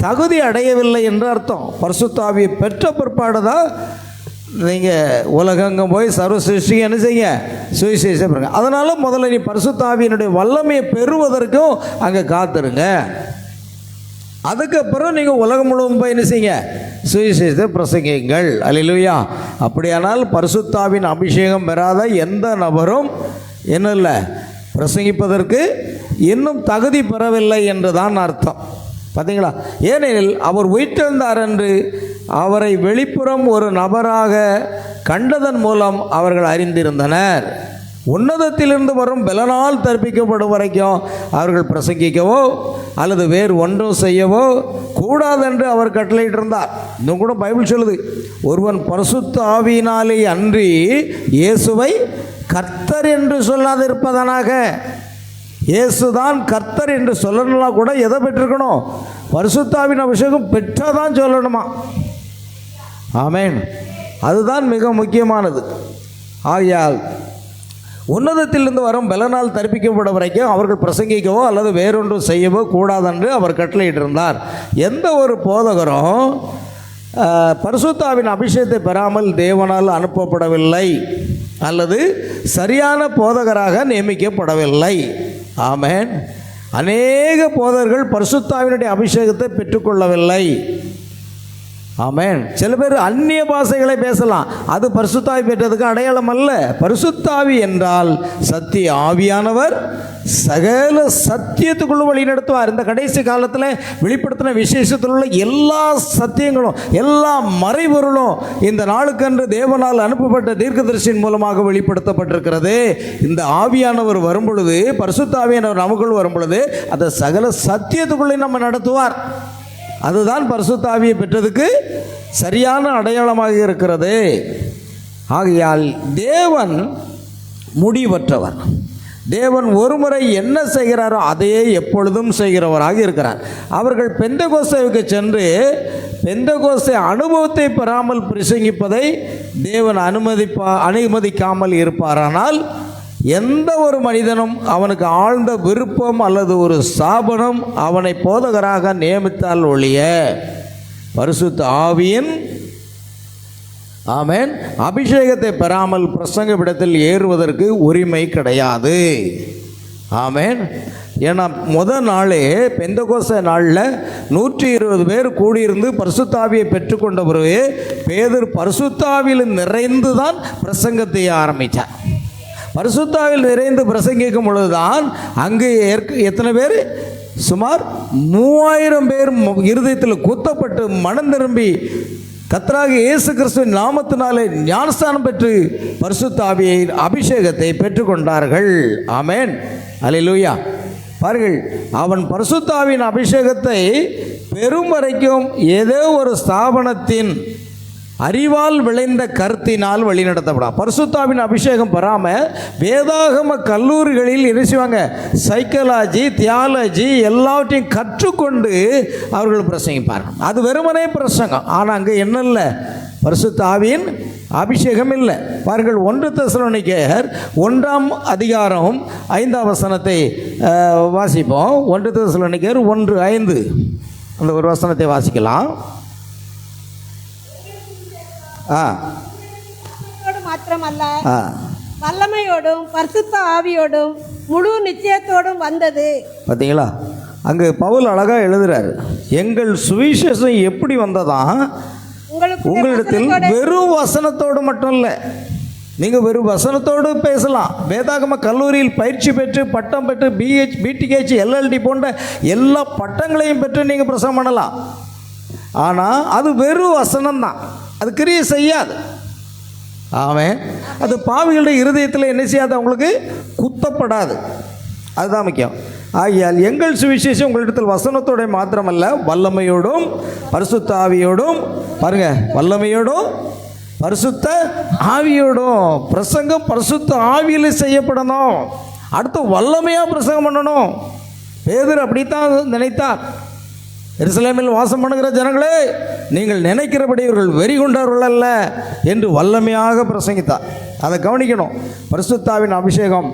தகுதி அடையவில்லை என்று அர்த்தம். பரிசுத்த ஆவியை பெற்ற பிற்பாடு தான் நீங்கள் உலகங்கம் போய் சர்வ சிருஷ்டி என்ன செய்ய சுவிசேஷம் பெறுங்க. அதனால் முதல்ல நீ பரிசுத்த ஆவியினுடைய வல்லமையை பெறுவதற்கும் அங்கே காத்துருங்க. அதுக்கப்புறம் நீங்கள் உலகம் முழுவதும் போய் என்ன செய்யுங்க? சுவிசேஷத்தை பிரசங்கிங்கள். அல்லேலூயா. அப்படியானால் பரிசுத்த ஆவியின் அபிஷேகம் பெறாத எந்த நபரும் என்ன இல்லை, பிரசங்கிப்பதற்கு இன்னும் தகுதி பெறவில்லை என்று தான் அர்த்தம். பார்த்தீங்களா? ஏனெனில் அவர் உயிர்த்தெழுந்தார் என்று அவரை வெளிப்புறம் ஒரு நபராக கண்டதன் மூலம் அவர்கள் அறிந்திருந்தனர். உன்னதத்திலிருந்து வரும் பலனால் தற்பிக்கப்படும் வரைக்கும் அவர்கள் பிரசங்கிக்கவோ அல்லது வேறு ஒன்றும் செய்யவோ கூடாதென்று அவர் கட்டளையிட்டிருந்தார். இன்னும் கூட பைபிள் சொல்லுது, ஒருவன் பரிசுத்த ஆவியினாலே அன்றி இயேசுவை கர்த்தர் என்று சொல்லாதிருப்பதனாக. இயேசுதான் கர்த்தர் என்று சொல்லணும்னா கூட எதை பெற்றிருக்கணும்? பரிசுத்த ஆவியின் அபிஷேகம் பெற்றாதான் சொல்லணுமா? ஆமென். அதுதான் மிக முக்கியமானது. ஆகையால் உன்னதத்திலிருந்து வரும் பலனால் தரிப்பிக்கப்பட வரைக்கும் அவர்கள் பிரசங்கிக்கவோ அல்லது வேறொன்றும் செய்யவோ கூடாதென்று அவர் கட்டளையிட்டிருந்தார். எந்த ஒரு போதகரும் பரிசுத்த ஆவியின் அபிஷேகத்தை பெறாமல் தேவனால் அனுப்பப்படவில்லை அல்லது சரியான போதகராக நியமிக்கப்படவில்லை. ஆமென். அநேக போதர்கள் பரிசுத்தாவினுடைய அபிஷேகத்தை பெற்றுக்கொள்ளவில்லை. ஆமென். சில பேர் அந்நிய பாஷைகளை பேசலாம், அது பரிசுத்தாவி பெற்றதுக்கு அடையாளம் அல்ல. பரிசுத்தாவி என்றால் சத்திய ஆவியானவர் சகல சத்தியத்துக்குள்ள வழி நடத்துவார். இந்த கடைசி காலத்தில் வெளிப்படுத்தின விசேஷத்தில் உள்ள எல்லா சத்தியங்களும் எல்லா மறைபொருளும் இந்த நாளுக்கென்று தேவனால் அனுப்பப்பட்ட தீர்க்கதரிசியின் மூலமாக வெளிப்படுத்தப்பட்டிருக்கிறது. இந்த ஆவியானவர் வரும் பொழுது, பரிசுத்த ஆவியானவர் நமக்குள் வரும் பொழுது அதை சகல சத்தியத்துக்குள்ளே நம்ம நடத்துவார். அதுதான் பரிசுத்த ஆவியை பெற்றதுக்கு சரியான அடையாளமாக இருக்கிறது. ஆகையால் தேவன் முடிவற்றவர். தேவன் ஒருமுறை என்ன செய்கிறாரோ அதையே எப்பொழுதும் செய்கிறவராக இருக்கிறார். அவர்கள் பெந்தகோஸ்தேவுக்கு சென்று பெந்தகோஸ்தே அனுபவத்தை பெறாமல் பிரசங்கிப்பதை தேவன் அனுமதிக்காமல் இருப்பாரானால் எந்த ஒரு மனிதனும் அவனுக்கு ஆழ்ந்த விருப்பம் அல்லது ஒரு ஸ்தாபனம் அவனை போதகராக நியமித்தால் ஒழிய பரிசுத்த ஆவியின் ஆமென் அபிஷேகத்தை பெறாமல் பிரசங்க விடத்தில் ஏறுவதற்கு உரிமை கிடையாது. ஆமென். ஏன்னா முதல் நாளே பெந்தகோஸ்தே நாளில் 120 பேர் கூடியிருந்து பரிசுத்தாவியை பெற்றுக்கொண்ட பிறகு பேதுரு பரிசுத்தாவியில் நிறைந்து தான் பிரசங்கத்தை ஆரம்பித்தார். பரிசுத்தாவில் நிறைந்து பிரசங்கிக்கும் பொழுதுதான் அங்கு எத்தனை பேர்? சுமார் 3000 பேர் இருதயத்தில் குத்தப்பட்டு மனம் திரும்பி கர்த்தராகிய இயேசு கிறிஸ்துவின் நாமத்தினாலே ஞானஸ்தானம் பெற்று பரிசுத்த ஆவியின் அபிஷேகத்தை பெற்றுக்கொண்டார்கள். ஆமென். அல்லேலூயா. பாருங்கள், அவன் பரிசுத்த ஆவியின் அபிஷேகத்தை பெரும் வரைக்கும் ஏதோ ஒரு ஸ்தாபனத்தின் அறிவால் விளைந்த கருத்தினால் வழிநடத்தப்படாம். பரிசுத்தாவின் அபிஷேகம் பெறாமல் வேதாகம கல்லூரிகளில் என்ன செய்வாங்க? சைக்காலஜி, தியாலஜி எல்லாவற்றையும் கற்றுக்கொண்டு அவர்கள் பிரசங்கிப்பார்கள். அது வெறுமனே பிரசங்கம். ஆனால் அங்கே என்ன இல்லை? பரிசுத்த ஆவியின் அபிஷேகம் இல்லை. பாருங்கள், 1 தெசலோனிக்கேயர் 1ஆம் அதிகாரம் 5ஆம் வசனத்தை வாசிப்போம். 1 தெசலோனிக்கேயர் 1:5 அந்த ஒரு வசனத்தை வாசிக்கலாம். மாத்திரமல்ல, வல்லமையோடும் பரிசுத்த ஆவியோடும் முழு நிச்சயத்தோடும் வந்தது. பார்த்தீங்களா? அங்கு பவுல் அழகா எழுதுறாரு, எங்கள் சுவிசேஷம் எப்படி வந்ததா? உங்களிடத்தில் வெறும் வசனத்தோடு மட்டும் இல்லை. நீங்கள் வெறும் வசனத்தோடு பேசலாம். வேதாகம கல்லூரியில் பயிற்சி பெற்று பட்டம் பெற்று பிடிஹெச் எல்எல்டி போன்ற எல்லா பட்டங்களையும் பெற்று நீங்கள் பிரசங்கம் பண்ணலாம். ஆனால் அது வெறும் வசனம்தான், அது கிரியை செய்யாது. ஆமென். அது பாவிகளுடைய இருதயத்தில் என்ன செய்யாது? அவங்களுக்கு குத்தப்படாது. அதுதான் முக்கியம். ஆகையால் எங்கள் சுவிசேஷம் உங்களிடத்தில் வசனத்தோட மாத்திரமல்ல, வல்லமையோடும் பரிசுத்த ஆவியோடும், பாருங்க, வல்லமையோடும் பரிசுத்த ஆவியோடும். பிரசங்கம் பரிசுத்த ஆவியில் செய்யப்படணும். அடுத்து வல்லமையாக பிரசங்கம் பண்ணணும். பேதுரு அப்படித்தான் நினைத்தார். எருசலேமில் வாசம் பண்ணுகிற ஜனங்களே, நீங்கள் நினைக்கிறபடி இவர்கள் வெறி கொண்டவர்கள் அல்ல என்று வல்லமையாக பிரசங்கித்தார். அதை கவனிக்கணும். பரிசுத்தாவின் அபிஷேகம்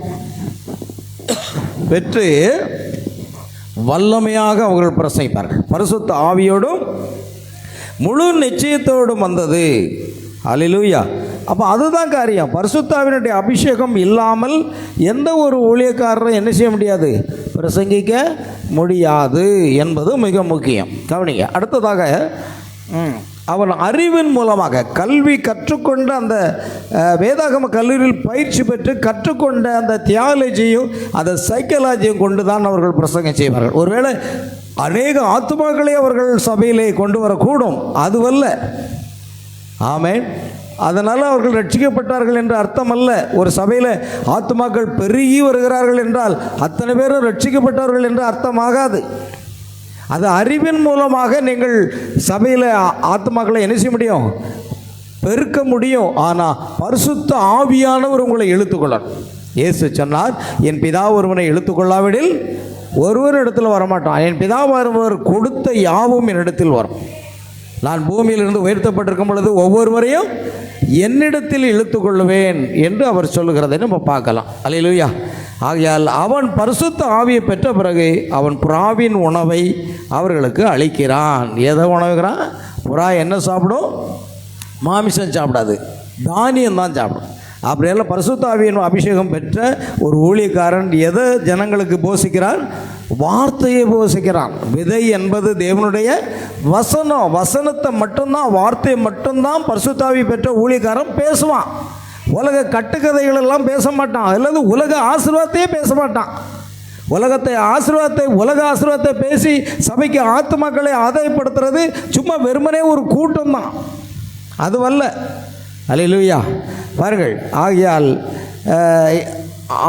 பெற்று வல்லமையாக அவர்கள் பிரசங்கிப்பார்கள். பரிசுத்த ஆவியோடும் முழு நிச்சயத்தோடும் வந்தது. அல்லேலூயா. அப்போ அதுதான் காரியம். பரிசுத்தாவினுடைய அபிஷேகம் இல்லாமல் எந்த ஒரு ஊழியக்காரரும் என்ன செய்ய முடியாது? பிரசங்கிக்க முடியாது என்பது மிக முக்கியம். கவனிங்க. அடுத்ததாக அவன் அறிவின் மூலமாக கல்வி கற்றுக்கொண்ட அந்த வேதாகம கல்லூரியில் பயிற்சி பெற்று கற்றுக்கொண்ட அந்த தியாலஜியும் அந்த சைக்காலஜியும் கொண்டு தான் அவர்கள் பிரசங்கம் செய்வார்கள். ஒருவேளை அநேக ஆத்துமாக்களை அவர்கள் சபையிலே கொண்டு வரக்கூடும், அதுவல்ல. ஆமென். அதனால் அவர்கள் ரட்சிக்கப்பட்டார்கள் என்று அர்த்தம் அல்ல. ஒரு சபையில் ஆத்துமாக்கள் பெருகி வருகிறார்கள் என்றால் அத்தனை பேரும் ரட்சிக்கப்பட்டார்கள் என்று அர்த்தமாகாது. அது அறிவின் மூலமாக நீங்கள் சபையில் ஆத்துமாக்களை என்ன செய்ய முடியும்? பெருக்க முடியும். ஆனால் பரிசுத்த ஆவியானவர் உங்களை இழுத்துக்கொள்ளணும். இயேசு சொன்னார், என் பிதா ஒருவனை இழுத்துக்கொள்ளாவிடில் ஒருவர் இடத்துல வரமாட்டான். என் பிதா ஒருவர் கொடுத்த யாவும் என்னிடத்தில் வரும். நான் பூமியிலிருந்து உயர்த்தப்பட்டிருக்கும் பொழுது ஒவ்வொருவரையும் என்னிடத்தில் இழுத்துக்கொள்ளுவேன் என்று அவர் சொல்லுகிறதை நம்ம பார்க்கலாம். அல்லேலூயா. ஆகையால் அவன் பரிசுத்த ஆவியை பெற்ற பிறகு அவன் புறாவின் உணவை அவர்களுக்கு அளிக்கிறான். எதை உணவுகிறான்? புறா என்ன சாப்பிடும்? மாமிசம் சாப்பிடாது, தானியம் தான் சாப்பிடும். அப்படியெல்லாம் பரிசுத்த ஆவியின் அபிஷேகம் பெற்ற ஒரு ஊழியக்காரன் எதை ஜனங்களுக்கு போஷிக்கிறான்? வார்த்தையை போஷிக்கிறான். விதை என்பது தேவனுடைய வசனம். வசனத்தை மட்டும்தான், வார்த்தையை மட்டும்தான் பரிசுத்த ஆவி பெற்ற ஊழியக்காரன் பேசுவான். உலக கட்டுக்கதைகள் எல்லாம் பேச மாட்டான். அல்லது உலக ஆசீர்வாதத்தையே பேச மாட்டான். உலக ஆசீர்வாதத்தை பேசி சபைக்கு ஆத்துமாக்களை ஆதாயப்படுத்துறது சும்மா வெறுமனே ஒரு கூட்டம் தான், அதுவல்ல. அல்லேலூயா. பாருங்கள், ஆகையால்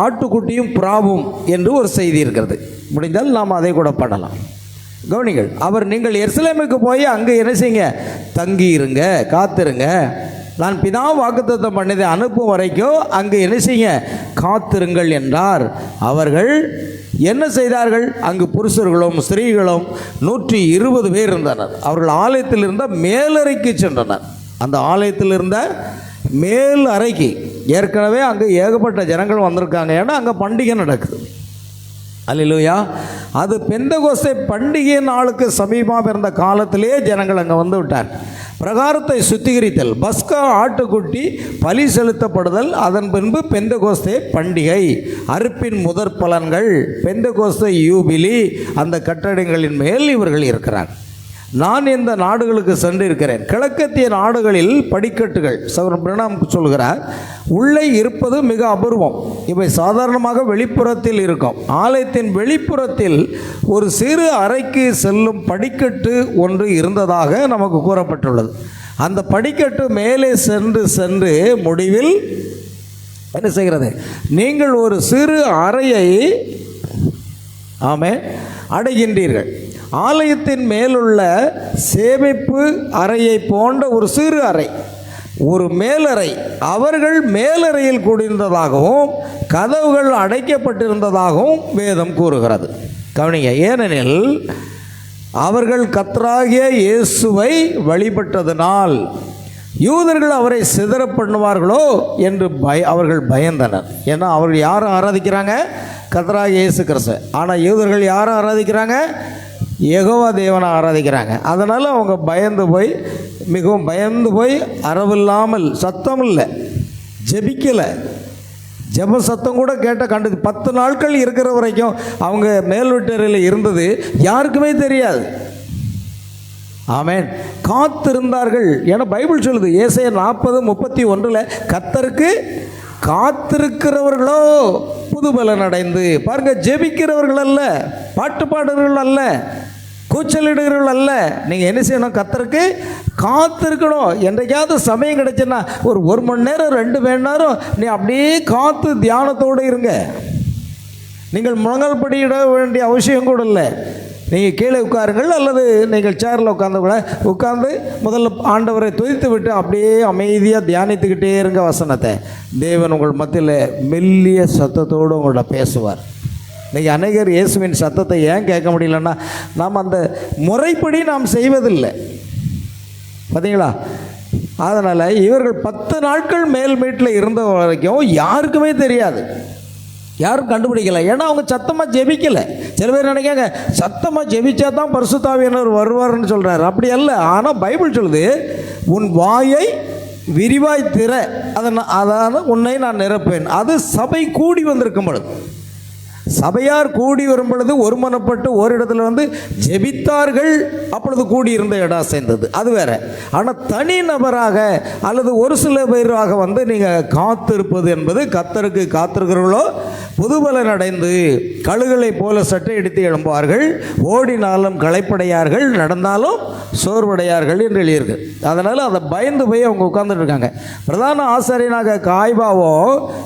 ஆட்டுக்குட்டியும் புறாவும் என்று ஒரு செய்தி இருக்கிறது. முடிந்தால் நாம் அதை கூட பண்ணலாம். கவனிங்கள், நீங்கள் எருசலேமுக்கு போய் அங்கே என்ன செய்யுங்க? தங்கி இருங்க, காத்திருங்க. நான் பிதா வாக்குத்தத்தம் பண்ணதை அனுப்பும் வரைக்கும் அங்கே என்ன செய்யுங்க? காத்திருங்கள் என்றார். அவர்கள் என்ன செய்தார்கள்? அங்கு புருஷர்களும் ஸ்திரீகளும் 120 பேர் இருந்தனர். அவர்கள் ஆலயத்தில் இருந்த மேலறைக்கு சென்றனர். அந்த ஆலயத்தில் இருந்த மேல் அறைக்கு ஏற்கனவே அங்கே ஏகப்பட்ட ஜனங்கள் வந்திருக்காங்க. ஏன்னா அங்கே பண்டிகை நடக்குது. அல்லேலூயா. அது பெந்தகோஸ்தே பண்டிகை நாளுக்கு சமீபமாக இருந்த காலத்திலே ஜனங்கள் அங்கே வந்து விட்டார். பிரகாரத்தை சுத்திகரித்தல், பஸ்கா ஆட்டுக்குட்டி பலி செலுத்தப்படுதல், அதன் பின்பு பெந்தகோஸ்தே பண்டிகை, அறுப்பின் முதற் பலன்கள், பெந்தகோஸ்தே யூபிலி, அந்த கட்டடங்களின் மேல் இவர்கள் இருக்கிறார். நான் இந்த நாடுகளுக்கு சென்றிருக்கிறேன். கிழக்கத்திய நாடுகளில் படிக்கட்டுகள், சகோதரன் பிரணாம் சொல்கிறார், உள்ளே இருப்பது மிக அபூர்வம். இவை சாதாரணமாக வெளிப்புறத்தில் இருக்கும். ஆலயத்தின் வெளிப்புறத்தில் ஒரு சிறு அறைக்கு செல்லும் படிக்கட்டு ஒன்று இருந்ததாக நமக்கு கூறப்பட்டுள்ளது. அந்த படிக்கட்டு மேலே சென்று முடிவில் என்ன செய்கிறது? நீங்கள் ஒரு சிறு அறையை அடைகின்றீர்கள். ஆலயத்தின் மேலுள்ள சேமிப்பு அறையை போன்ற ஒரு சிறு அறை, ஒரு மேலறை. அவர்கள் மேலறையில் கூடியிருந்ததாகவும் கதவுகள் அடைக்கப்பட்டிருந்ததாகவும் வேதம் கூறுகிறது. கவனிங்க, ஏனெனில் அவர்கள் கர்த்தராகிய இயேசுவை வழிபட்டதனால் யூதர்கள் அவரை சிதற பண்ணுவார்களோ என்று அவர்கள் பயந்தனர். ஏன்னா அவர்கள் யாரை ஆராதிக்கிறாங்க? கர்த்தராகிய இயேசு கிறிஸ்து. ஆனால் யூதர்கள் யாரை ஆராதிக்கிறாங்க? யெகோவா தேவனை ஆராதிக்கிறாங்க. அதனால் அவங்க மிகவும் பயந்து போய் அரவில்லாமல், சத்தம் இல்லை, ஜெபிக்கலை, ஜெப சத்தம் கூட கண்டு 10 நாட்கள் இருக்கிற வரைக்கும் அவங்க மேல் வீட்டறையில் இருந்தது யாருக்குமே தெரியாது. ஆமென். காத்திருந்தார்கள். ஏன்னா பைபிள் சொல்லுது, ஏசாயா 40:31 கர்த்தருக்கு காத்திருக்கிறவர்களோ புதுபலன் அடைந்து. பாருங்க, ஜெபிக்கிறவர்கள் அல்ல, பாட்டு பாடுறவர்கள் அல்ல, கூச்சலிடுகிறவர்கள் அல்ல. நீங்கள் என்ன செய்யணும்? கர்த்தருக்கு காத்திருக்கணும். என்றைக்காவது சமயம் கிடைச்சுன்னா ஒரு மணி நேரம் 2 மணி நேரம் நீ அப்படியே காத்து தியானத்தோடு இருங்க. நீங்கள் முழங்கால் படியிட வேண்டிய அவசியம் கூட இல்லை. நீங்கள் கீழே உட்காருங்கள், அல்லது நீங்கள் சேரில் உட்கார்ந்து முதல்ல ஆண்டவரை துதித்து விட்டு அப்படியே அமைதியாக தியானித்துக்கிட்டே இருங்க வசனத்தை. தேவன் உங்கள் மத்தியில் மெல்லிய சத்தத்தோடு உங்களோட பேசுவார். இன்றைக்கி அநேகர் இயேசுவின் சத்தத்தை ஏன் கேட்க முடியலன்னா, நாம் அந்த முறைப்படி நாம் செய்வதில்லை. பார்த்தீங்களா? அதனால் இவர்கள் 10 நாட்கள் மேல் வீட்டில் இருந்த வரைக்கும் யாருக்குமே தெரியாது, யாரும் கண்டுபிடிக்கலை. ஏன்னா அவங்க சத்தமாக ஜெபிக்கலை. சில பேர் நினைக்காங்க சத்தமாக ஜெபிச்சா தான் பரிசுத்த ஆவியானவர் வருவார்னு சொல்கிறார். அப்படி அல்ல. ஆனால் பைபிள் சொல்லுது, உன் வாயை விரிவாய் திற, அதாவது உன்னை நான் நிரப்பேன். அது சபை கூடி வந்திருக்கும் பொழுது, சபையார் கூடி வரும் பொழுது ஒருமனப்பட்டு ஓரிடத்தில் வந்து ஜெபித்தார்கள். அப்பொழுது கூடியிருந்த இடம் சேர்ந்தது, அது வேற. ஆனால் தனி நபராக அல்லது ஒரு சில பேராக வந்து நீங்கள் காத்திருப்பது என்பது, கர்த்தருக்கு காத்திருக்கிறவர்களோ புதுபலன் அடைந்து கழுகளை போல சட்டை எடுத்து எழும்புவார்கள், ஓடினாலும் களைப்படையார்கள், நடந்தாலும் சோர்வடையார்கள் என்று எழுதியிருக்கு. அதனால் அதை பயந்து போய் அவங்க உட்கார்ந்துட்டு இருக்காங்க. பிரதான ஆசாரியனாக காய்பாவோ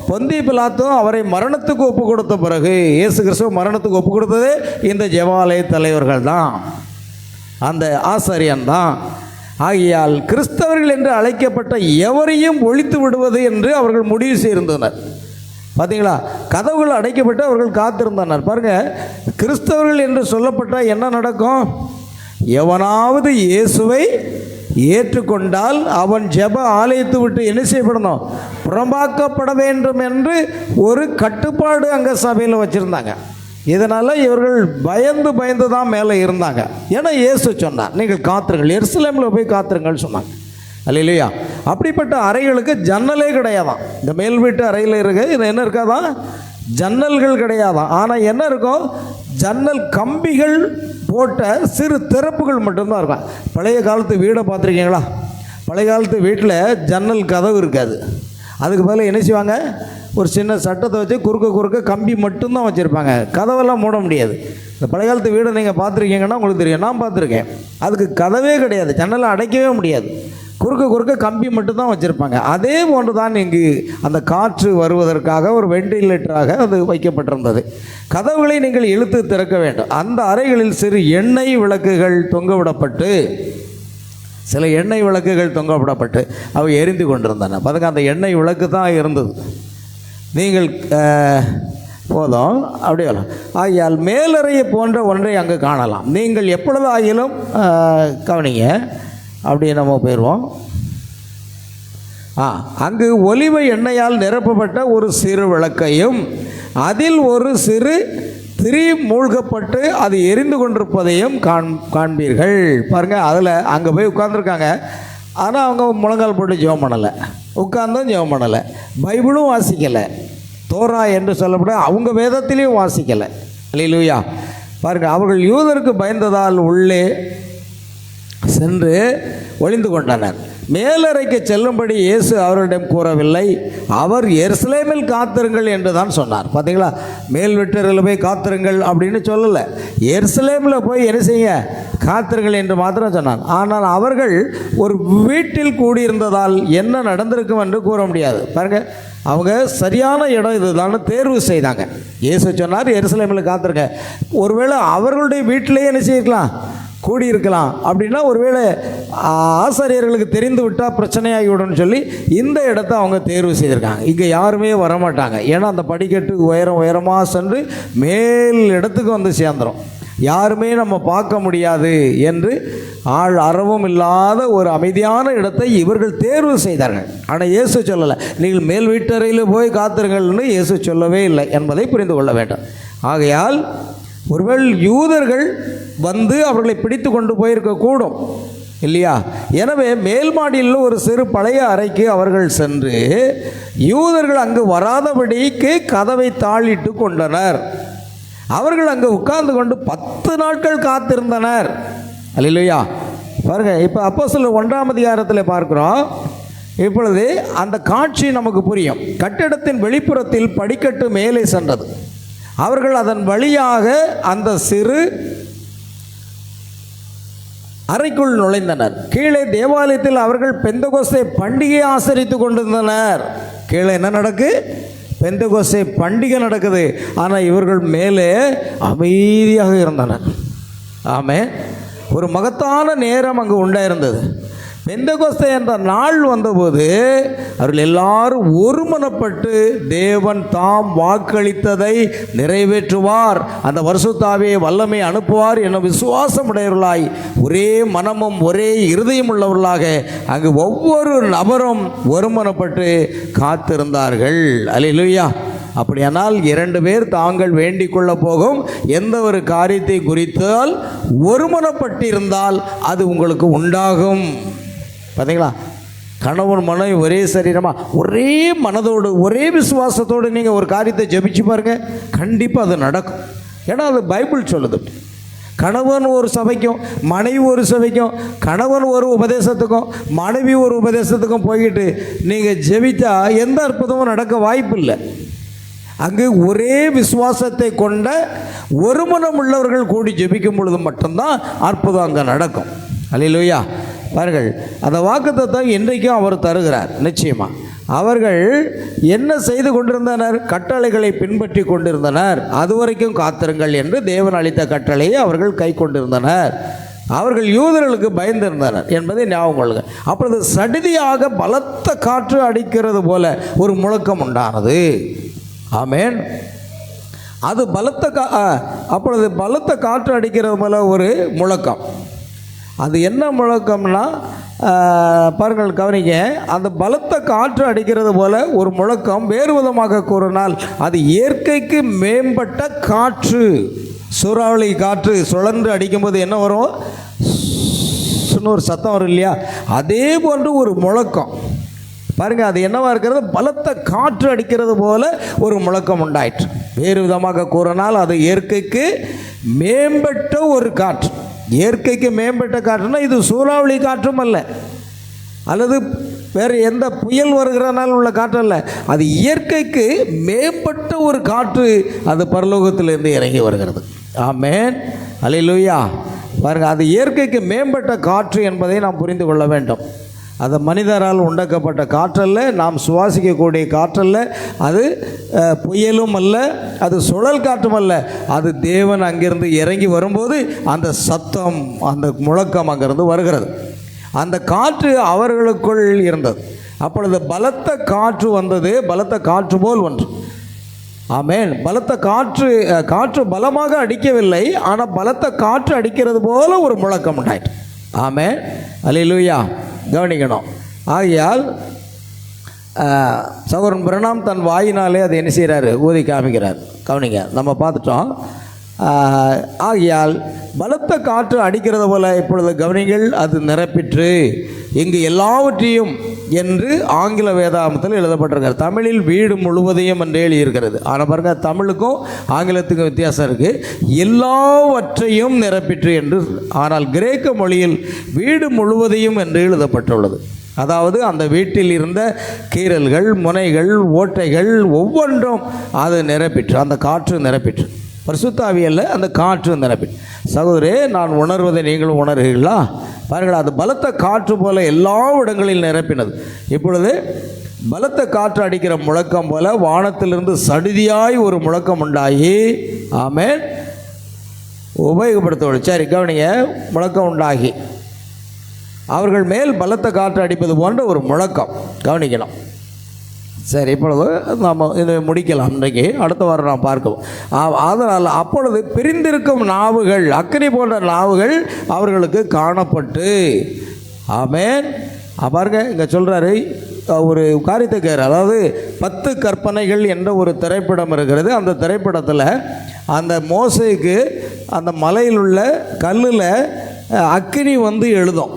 பொந்தி பிலாத்தும் அவரை மரணத்துக்கு ஒப்பு கொடுத்த பிறகு, இயேசு கிறிஸ்துவ மரணத்துக்கு ஒப்பு கொடுத்ததே இந்த ஜெபாலய தலைவர்கள் தான், அந்த ஆசாரியன் தான். ஆகையால் கிறிஸ்தவர்கள் என்று அழைக்கப்பட்ட எவரையும் ஒழித்து விடுவது என்று அவர்கள் முடிவு செய்திருந்தனர். பார்த்தீங்களா? கதவுகள் அடைக்கப்பட்டு அவர்கள் காத்திருந்தனர். பாருங்கள், கிறிஸ்தவர்கள் என்று சொல்லப்பட்டால் என்ன நடக்கும்? எவனாவது இயேசுவை ஏற்றுக்கொண்டால் அவன் ஜெப ஆலயத்தை விட்டு என்ன செய்யப்படணும்? புறம்பாக்கப்பட வேண்டும் என்று ஒரு கட்டுப்பாடு அங்கே சபையில் வச்சுருந்தாங்க. இதனால் இவர்கள் பயந்து தான் மேலே இருந்தாங்க. ஏன்னா இயேசு சொன்னார், நீங்கள் காத்திருங்கள், எருசலேமில் போய் காத்திருங்கள்னு சொன்னாங்க. அல்லேலூயா. அப்படிப்பட்ட அறைகளுக்கு ஜன்னலே கிடையாதான். இந்த மேல் வீட்டு அறையில் இது என்ன இருக்காதான், ஜன்னல்கள் கிடையாதான். ஆனால் என்ன இருக்கும், ஜன்னல் கம்பிகள் போட்ட சிறு திறப்புகள் மட்டும்தான் இருக்கும். பழைய காலத்து வீடை பார்த்துருக்கீங்களா? பழைய காலத்து வீட்டில் ஜன்னல் கதவு இருக்காது. அதுக்கு பதிலாக என்ன செய்வாங்க, ஒரு சின்ன சட்டத்தை வச்சு குறுக்க கம்பி மட்டும்தான் வச்சுருப்பாங்க. கதவெல்லாம் மூட முடியாது. இந்த பழைய காலத்து வீடை நீங்கள் பார்த்துருக்கீங்கன்னா உங்களுக்கு தெரியும். நான் பார்த்துருக்கேன். அதுக்கு கதவே கிடையாது, ஜன்னலை அடைக்கவே முடியாது. குறுக்க கம்பி மட்டும்தான் வச்சுருப்பாங்க. அதே போன்று தான் இங்கு அந்த காற்று வருவதற்காக ஒரு வெண்டிலேட்டராக அது வைக்கப்பட்டிருந்தது. கதவுகளை நீங்கள் இழுத்து திறக்க வேண்டும். அந்த அறைகளில் சிறு எண்ணெய் விளக்குகள் தொங்கவிடப்பட்டு, சில எண்ணெய் விளக்குகள் தொங்கவிடப்பட்டு அவை எரிந்து கொண்டிருந்தன. பாருங்க, அந்த எண்ணெய் விளக்கு தான் இருந்தது. நீங்கள் போதும் அப்படியே ஆகியால் மேலறையை போன்ற ஒன்றை அங்கு காணலாம். நீங்கள் எப்பொழுது ஆகிலும் கவனிங்க, அப்படியே நம்ம போயிடுவோம். அங்கு ஒலிவ எண்ணெயால் நிரப்பப்பட்ட ஒரு சிறு விளக்கையும் அதில் ஒரு சிறு திரி மூழ்கப்பட்டு அது எரிந்து கொண்டிருப்பதையும் காண்பீர்கள். பாருங்கள், அதில் அங்கே போய் உட்கார்ந்துருக்காங்க. ஆனால் அவங்க முழங்கால் போட்டு ஜெபம் பண்ணலை, உட்கார்ந்தும் ஜெபம் பண்ணலை, பைபிளும் வாசிக்கலை, தோரா என்று சொல்லப்பட அவங்க வேதத்திலையும் வாசிக்கலை. அல்லேலூயா. பாருங்கள், அவர்கள் யூதருக்கு பயந்ததால் உள்ளே சென்று ஒளிந்து கொண்டனர். மேலறைக்கு செல்லும்படி இயேசு அவர்களிடம் கூறவில்லை. அவர் எருசலேமில் காத்திருங்கள் என்று தான் சொன்னார். பார்த்தீங்களா, மேல் வீட்டறையில் போய் காத்திருங்கள் அப்படின்னு சொல்லலை. எருசலேமில் போய் என்ன செய்ய, காத்திருங்கள் என்று மாத்திரம் சொன்னார். ஆனால் அவர்கள் ஒரு வீட்டில் கூடியிருந்ததால் என்ன நடந்திருக்கும் என்று கூற முடியாது. பாருங்கள், அவங்க சரியான இடம் இதுதான் தேர்வு செய்தாங்க. இயேசு சொன்னார் எருசலேமில் காத்திருங்க. ஒருவேளை அவர்களுடைய வீட்டிலேயே என்ன செய்யலாம், கூடியிருக்கலாம். அப்படின்னா ஒருவேளை ஆசாரியர்களுக்கு தெரிந்து விட்டால் பிரச்சனையாகிவிடும்னு சொல்லி இந்த இடத்த அவங்க தேர்வு செய்திருக்காங்க. இங்கே யாருமே வரமாட்டாங்க. ஏன்னா அந்த படிக்கட்டு உயரமாக சென்று மேல் இடத்துக்கு வந்து சேர்ந்துடும். யாருமே நம்ம பார்க்க முடியாது என்று ஆள் அறவும் இல்லாத ஒரு அமைதியான இடத்தை இவர்கள் தேர்வு செய்தார்கள். ஆனால் இயேசு சொல்லலை, நீங்கள் மேல் வீட்டறையில் போய் காத்திருங்கள்னு இயேசு சொல்லவே இல்லை என்பதை புரிந்து கொள்ள வேண்டும். ஆகையால் ஒருவேளை யூதர்கள் வந்து அவர்களை பிடித்து கொண்டு போயிருக்கக்கூடும் இல்லையா? எனவே மேல் மாடியில் ஒரு சிறு பழைய அறைக்கு அவர்கள் சென்று யூதர்கள் அங்கு வராதபடிக்கு கதவை தாளிட்டு கொண்டனர். அவர்கள் அங்கே உட்கார்ந்து கொண்டு 10 நாட்கள் காத்திருந்தனர். அல்லேலூயா. பாருங்க, இப்போ அப்போஸ்தலர் 1ஆம் அதிகாரத்தில் பார்க்கிறோம். இப்பொழுது அந்த காட்சி நமக்கு புரியும். கட்டிடத்தின் வெளிப்புறத்தில் படிக்கட்டு மேலே சென்றது. அவர்கள் அதன் வழியாக அந்த சிறு அறைக்குள் நுழைந்தனர். கீழே தேவாலயத்தில் அவர்கள் பெந்தகோஸ்தே பண்டிகை ஆசரித்து கொண்டிருந்தனர். கீழே என்ன நடக்கு, பெந்தகோஸ்தே பண்டிகை நடக்குது. ஆனால் இவர்கள் மேலே அமைதியாக இருந்தனர். ஆமென். ஒரு மகத்தான நேரம் அங்கு உண்டாயிருந்தது. பெந்தகோஸ்தே என்ற நாள் வந்தபோது அவர்கள் எல்லாரும் ஒருமனப்பட்டு தேவன் தாம் வாக்களித்ததை நிறைவேற்றுவார், அந்த பரிசுத்த ஆவியை வல்லமை அனுப்புவார் என விசுவாசமுடையவர்களாய் ஒரே மனமும் ஒரே இருதயம் உள்ளவர்களாக அங்கு ஒவ்வொரு நபரும் ஒருமனப்பட்டு காத்திருந்தார்கள். அல்லேலூயா. அப்படியானால் 2 பேர் தாங்கள் வேண்டிக் கொள்ள போகும் எந்த ஒரு காரியத்தை குறித்தால் ஒருமனப்பட்டிருந்தால் அது உங்களுக்கு உண்டாகும். பார்த்தீங்களா, கணவன் மனைவி ஒரே சரீரமாக ஒரே மனதோடு ஒரே விசுவாசத்தோடு நீங்கள் ஒரு காரியத்தை ஜெபிச்சு பாருங்கள், கண்டிப்பாக அது நடக்கும். ஏன்னா அது பைபிள் சொல்லுது. கணவன் ஒரு சபைக்கும் மனைவி ஒரு சபைக்கும், கணவன் ஒரு உபதேசத்துக்கும் மனைவி ஒரு உபதேசத்துக்கும் போய்கிட்டு நீங்கள் ஜெபித்தா எந்த அற்புதமும் நடக்க வாய்ப்பு இல்லை. அங்கு ஒரே விசுவாசத்தை கொண்ட ஒரு மனம் உள்ளவர்கள் கூடி ஜெபிக்கும் பொழுது மட்டும்தான் அற்புதம் அங்கே நடக்கும். அல்லேலூயா. பாருங்கள், அந்த வாக்குத்தத்தத்தை இன்றைக்கும் அவர் தருகிறார். நிச்சயமாக அவர்கள் என்ன செய்து கொண்டிருந்தனர், கட்டளைகளை பின்பற்றி கொண்டிருந்தனர். அதுவரைக்கும் காத்திருங்கள் என்று தேவன் அளித்த கட்டளையை அவர்கள் கை கொண்டிருந்தனர். அவர்கள் யூதர்களுக்கு பயந்திருந்தனர் என்பதை ஞாபகம் கொள்ளுங்க. அப்பொழுது சடிதியாக பலத்த காற்று அடிக்கிறது போல ஒரு முழக்கம் உண்டானது. ஆமென். அது அப்பொழுது பலத்த காற்று அடிக்கிறது போல ஒரு முழக்கம். அது என்ன முழக்கம்னா, பாருங்கள், கவனிங்க, அந்த பலத்த காற்று அடிக்கிறது போல ஒரு முழக்கம். வேறு விதமாக கூறினால் அது இயற்கைக்கு மேம்பட்ட காற்று. சூறாவளி காற்று சுழன்று அடிக்கும்போது என்ன வரும், புஷ்னு ஒரு சத்தம் வரும் இல்லையா, அதே போன்று ஒரு முழக்கம் பாருங்கள். அது என்னவா இருக்கிறது? பலத்த காற்று அடிக்கிறது போல ஒரு முழக்கம் உண்டாயிற்று. வேறு விதமாக கூறினால் அது இயற்கைக்கு மேம்பட்ட ஒரு காற்று. இயற்கைக்கு மேம்பட்ட காற்றுனா இது சூறாவளி காற்றும் அல்ல, அல்லது வேறு எந்த புயல் வருகிறனால உள்ள காற்று அல்ல. அது இயற்கைக்கு மேம்பட்ட ஒரு காற்று, அது பரலோகத்திலிருந்து இறங்கி வருகிறது. ஆமென், அல்லேலூயா. பாருங்கள், அது இயற்கைக்கு மேம்பட்ட காற்று என்பதை நாம் புரிந்து கொள்ள வேண்டும். அது மனிதரால் உண்டாக்கப்பட்ட காற்றல்ல, நாம் சுவாசிக்கக்கூடிய காற்றல்ல, அது புயலும் அல்ல, அது சுழல் காற்றும் அல்ல. அது தேவன் அங்கிருந்து இறங்கி வரும்போது அந்த சத்தம், அந்த முழக்கம் அங்கிருந்து வருகிறது. அந்த காற்று அவர்களுக்குள் இருந்தது. அப்பொழுது பலத்த காற்று வந்தது, பலத்த காற்று போல் ஒன்று. ஆமென். பலத்த காற்று பலமாக அடிக்கவில்லை, ஆனால் பலத்த காற்று அடிக்கிறது போல ஒரு முழக்கம் உண்டாயிற்று. ஆமென், அல்லேலூயா. கவனிக்கணும். ஆகையால் சகோதரன் பிரணாம் தன் வாயினாலே அதை என்ன செய்கிறாரு? ஊதி காமிக்கிறார். கவனிங்க, நம்ம பார்த்துட்டோம். ஆகையால் பலத்த காற்று அடிக்கிறது போல இப்பொழுது கவனிங்கள், அது நிரப்பிற்று இங்கு எல்லாவற்றையும் என்று ஆங்கில வேதாகமத்தில் எழுதப்பட்டிருக்கிறது. தமிழில் வீடு முழுவதையும் என்று எழுதியிருக்கிறது. ஆனால் பாருங்கள், தமிழுக்கும் ஆங்கிலத்துக்கும் வித்தியாசம் இருக்குது. எல்லாவற்றையும் நிரப்பிற்று என்று. ஆனால் கிரேக்க மொழியில் வீடு முழுவதையும் என்று எழுதப்பட்டுள்ளது. அதாவது அந்த வீட்டில் இருந்த கீறல்கள், முனைகள், ஓட்டைகள் ஒவ்வொன்றும் அது நிரப்பிற்று, அந்த காற்று நிரப்பிற்று. பரிசுத்த ஆவி அல்ல, அந்த காற்று நிரப்பிற்று. சகோதரே, நான் உணர்வதை நீங்களும் உணர்கிறீர்களா? பாருங்கள், அது பலத்த காற்று போல எல்லா இடங்களில் நிரப்பினது. இப்பொழுது பலத்த காற்று அடிக்கிற முழக்கம் போல வானத்திலிருந்து சடுதியாய் ஒரு முழக்கம் உண்டாகி, ஆமென், உபயோகப்படுத்த. சரி, கவனிங்க. முழக்கம் உண்டாகி அவர்கள் மேல் பலத்த காற்று அடிப்பது போன்ற ஒரு முழக்கம். கவனிக்கணும். சரி, இப்பொழுது நாம் இதை முடிக்கலாம். இன்றைக்கு அடுத்த வாரம் நாம் பார்க்கவும். அதனால் அப்பொழுது பிரிந்திருக்கும் நாவுகள், அக்கினி போன்ற நாவுகள் அவர்களுக்கு காணப்பட்டு, ஆமென். பாருங்க, இங்கே சொல்கிறாரு ஒரு காரியத்தை கேட்குற. அதாவது 10 கற்பனைகள் என்ற ஒரு திரைப்படம் இருக்கிறது. அந்த திரைப்படத்தில் அந்த மோசேக்கு அந்த மலையில் உள்ள கல்லில் அக்கினி வந்து எழுதும்.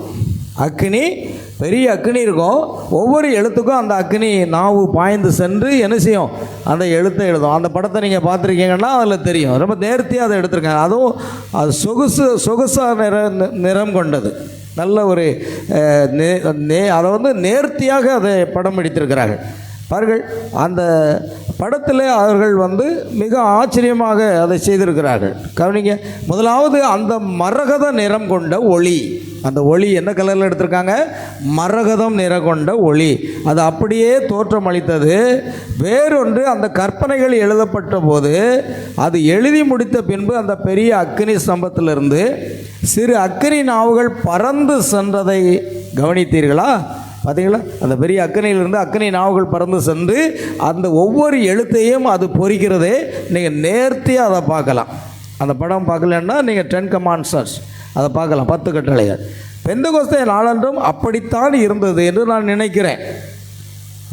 அக்கினி, பெரிய அக்கினி இருக்கும். ஒவ்வொரு எழுத்துக்கும் அந்த அக்கினி நாவு பாய்ந்து சென்று என்ன செய்யும்? அந்த எழுத்தை எழுதும். அந்த படத்தை நீங்கள் பார்த்துருக்கீங்கன்னா அதில் தெரியும். ரொம்ப நேர்த்தியாக அதை எடுத்திருக்காங்க. அதுவும் அது சொகுசாக நிறம் கொண்டது. நல்ல ஒரு அதை வந்து நேர்த்தியாக அதை படம் பிடித்திருக்கிறார்கள். பாருங்கள், அந்த படத்தில் அவர்கள் வந்து மிக ஆச்சரியமாக அதை செய்திருக்கிறார்கள். கவனிங்க. முதலாவது, அந்த மரகத நிறம் கொண்ட ஒளி. அந்த ஒளி என்ன கலரில் எடுத்திருக்காங்க? மரகதம் நிறம் கொண்ட ஒளி. அது அப்படியே தோற்றம் அளித்தது. வேறொன்று, அந்த கற்பனைகள் எழுதப்பட்ட போது அது எழுதி முடித்த பின்பு அந்த பெரிய அக்கினி ஸ்தம்பத்திலிருந்து சிறு அக்கினி நாவுகள் பறந்து சென்றதை கவனித்தீர்களா? பார்த்தீங்களா? அந்த பெரிய அக்கினியிலிருந்து அக்கினி நாவுகள் பறந்து சென்று அந்த ஒவ்வொரு எழுத்தையும் அது பொறிக்கிறதே. நீங்கள் நேர்த்தியாக அதை பார்க்கலாம். அந்த படம் பார்க்கலன்னா நீங்கள் 10 கமாண்ட்ஸ் அதை பார்க்கலாம், 10 கட்டளைகள். பெந்தெகோஸ்தே நாளன்றும் அப்படித்தான் இருந்தது என்று நான் நினைக்கிறேன்.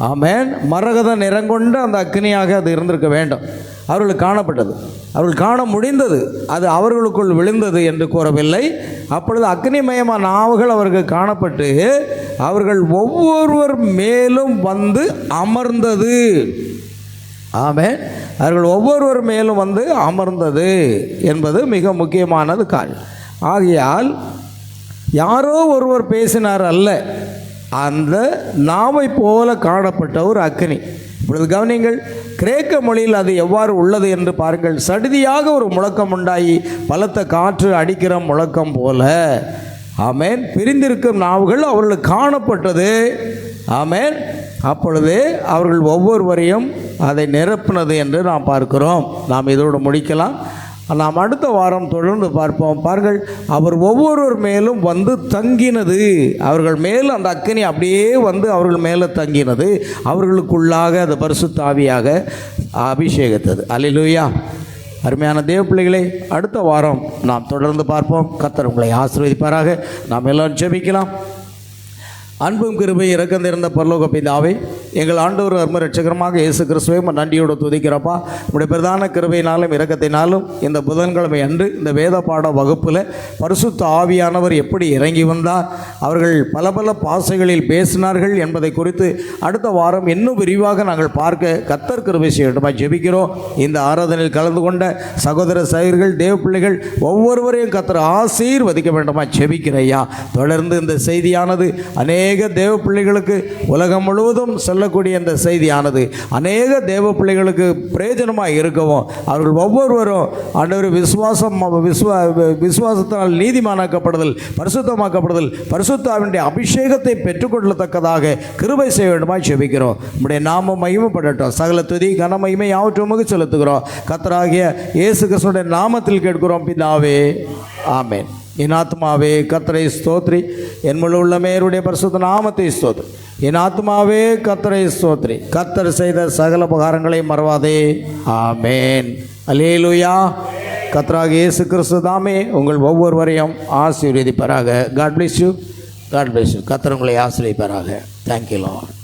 ஆமென். மரகத நிறங்கொண்ட அந்த அக்கினியாக அது இருந்திருக்க வேண்டும். அவர்களுக்கு காணப்பட்டது, அவர்கள் காண முடிந்தது. அது அவர்களுக்குள் விழுந்தது என்று கூறவில்லை. அப்பொழுது அக்னிமயமான நாவுகள் அவர்கள் காணப்பட்டு அவர்கள் ஒவ்வொருவர் மேலும் வந்து அமர்ந்தது. ஆமென். அவர்கள் ஒவ்வொருவர் மேலும் வந்து அமர்ந்தது என்பது மிக முக்கியமானது காரியம். ஆகையால் யாரோ ஒருவர் பேசினார் அல்ல, அந்த நாவை போல காணப்பட்ட ஒரு அக்கினி. இப்பொழுது கவனிங்கள், கிரேக்க மொழியில் அது எவ்வாறு உள்ளது என்று பாருங்கள். சடுதியாக ஒரு முழக்கம் உண்டாகி பலத்த காற்று அடிக்கிற முழக்கம் போல, ஆமென், பிரிந்திருக்கும் நாவுகள் அவர்களுக்கு காணப்பட்டது. ஆமென். அப்பொழுது அவர்கள் ஒவ்வொருவரையும் அதை நிரப்பினது என்று நாம் பார்க்கிறோம். நாம் இதோடு முடிக்கலாம். நாம் அடுத்த வாரம் தொடர்ந்து பார்ப்போம். பாருங்கள், அவர் ஒவ்வொருவர் மேலும் வந்து தங்கினது. அவர்கள் மேல் அந்த அக்கினி அப்படியே வந்து அவர்கள் மேலே தங்கினது. அவர்களுக்குள்ளாக அது பரிசுத்த ஆவியாக அபிஷேகித்தது. அல்லேலூயா. அருமையான தேவ பிள்ளைகளை, அடுத்த வாரம் நாம் தொடர்ந்து பார்ப்போம். கர்த்தர் உங்களை ஆசீர்வதிப்பாராக. நாம் எல்லோரும் ஜெபிக்கலாம். அன்பும் கிருபை இரக்கம் நிறைந்த பரலோக பிதாவே, எங்கள் ஆண்டவர் அருமை ரட்சகரமாக இயேசு கிறிஸ்துவை நன்றியோடு துதிக்கிறப்பா. நம்முடைய பிரதான கிருபையினாலும் இரக்கத்தினாலும் இந்த புதன்கிழமை அன்று இந்த வேத பாட வகுப்பில் பரிசுத்த ஆவியானவர் எப்படி இறங்கி வந்தார், அவர்கள் பல பல பாசைகளில் பேசினார்கள் என்பதை குறித்து அடுத்த வாரம் இன்னும் விரிவாக நாங்கள் பார்க்க கர்த்தர் கிருபை செய்யட்டுமா ஜெபிக்கிறோம். இந்த ஆராதனையில் கலந்து கொண்ட சகோதர சகோதரிகள் தேவ பிள்ளைகள் ஒவ்வொருவரையும் கர்த்தர் ஆசீர்வதிக்க வேண்டுமா ஜெபிக்கிறையா. தொடர்ந்து இந்த செய்தியானது அநேக தேவ பிள்ளைகளுக்கு உலகம் முழுவதும் சொல்லக்கூடிய இந்த செய்தியானது அநேக தேவ பிள்ளைகளுக்கு பிரயோஜனமாக இருக்கவும் அவர்கள் ஒவ்வொருவரும் ஆண்டவர் விசுவாசத்தினால் நீதிமானாக்கப்படுதல், பரிசுத்தமாக்கப்படுதல், பரிசுத்தாவினுடைய அபிஷேகத்தை பெற்றுக்கொள்ளத்தக்கதாக கிருபை செய்ய வேண்டுமா ஜெபிக்கிறோம். நம்முடைய நாமம் மகிமைப்படட்டும். சகல துதி கன மகிமை யாவற்றுமாக செலுத்துகிறோம். கர்த்தராகிய இயேசு கிறிஸ்துவின் நாமத்தில் கேட்கிறோம் பிதாவே, ஆமென். என் ஆத்மாவே கர்த்தரை ஸ்தோத்ரி, என் முழு உள்ளமேருடைய பரிசுத்த நாமத்தை ஸ்தோத்ரி. என் ஆத்மாவே கர்த்தரை ஸ்தோத்ரி, கர்த்தர் செய்த சகல உபகாரங்களை மறவாதே. ஆமென். அல்லேலூயா. கர்த்தராகிய இயேசு கிறிஸ்து தாமே உங்கள் ஒவ்வொருவரையும் ஆசீர்வதிப்பாராக. God bless you. God bless you. கர்த்தர் உங்களை ஆசீர்வதிப்பாராக. Thank you Lord.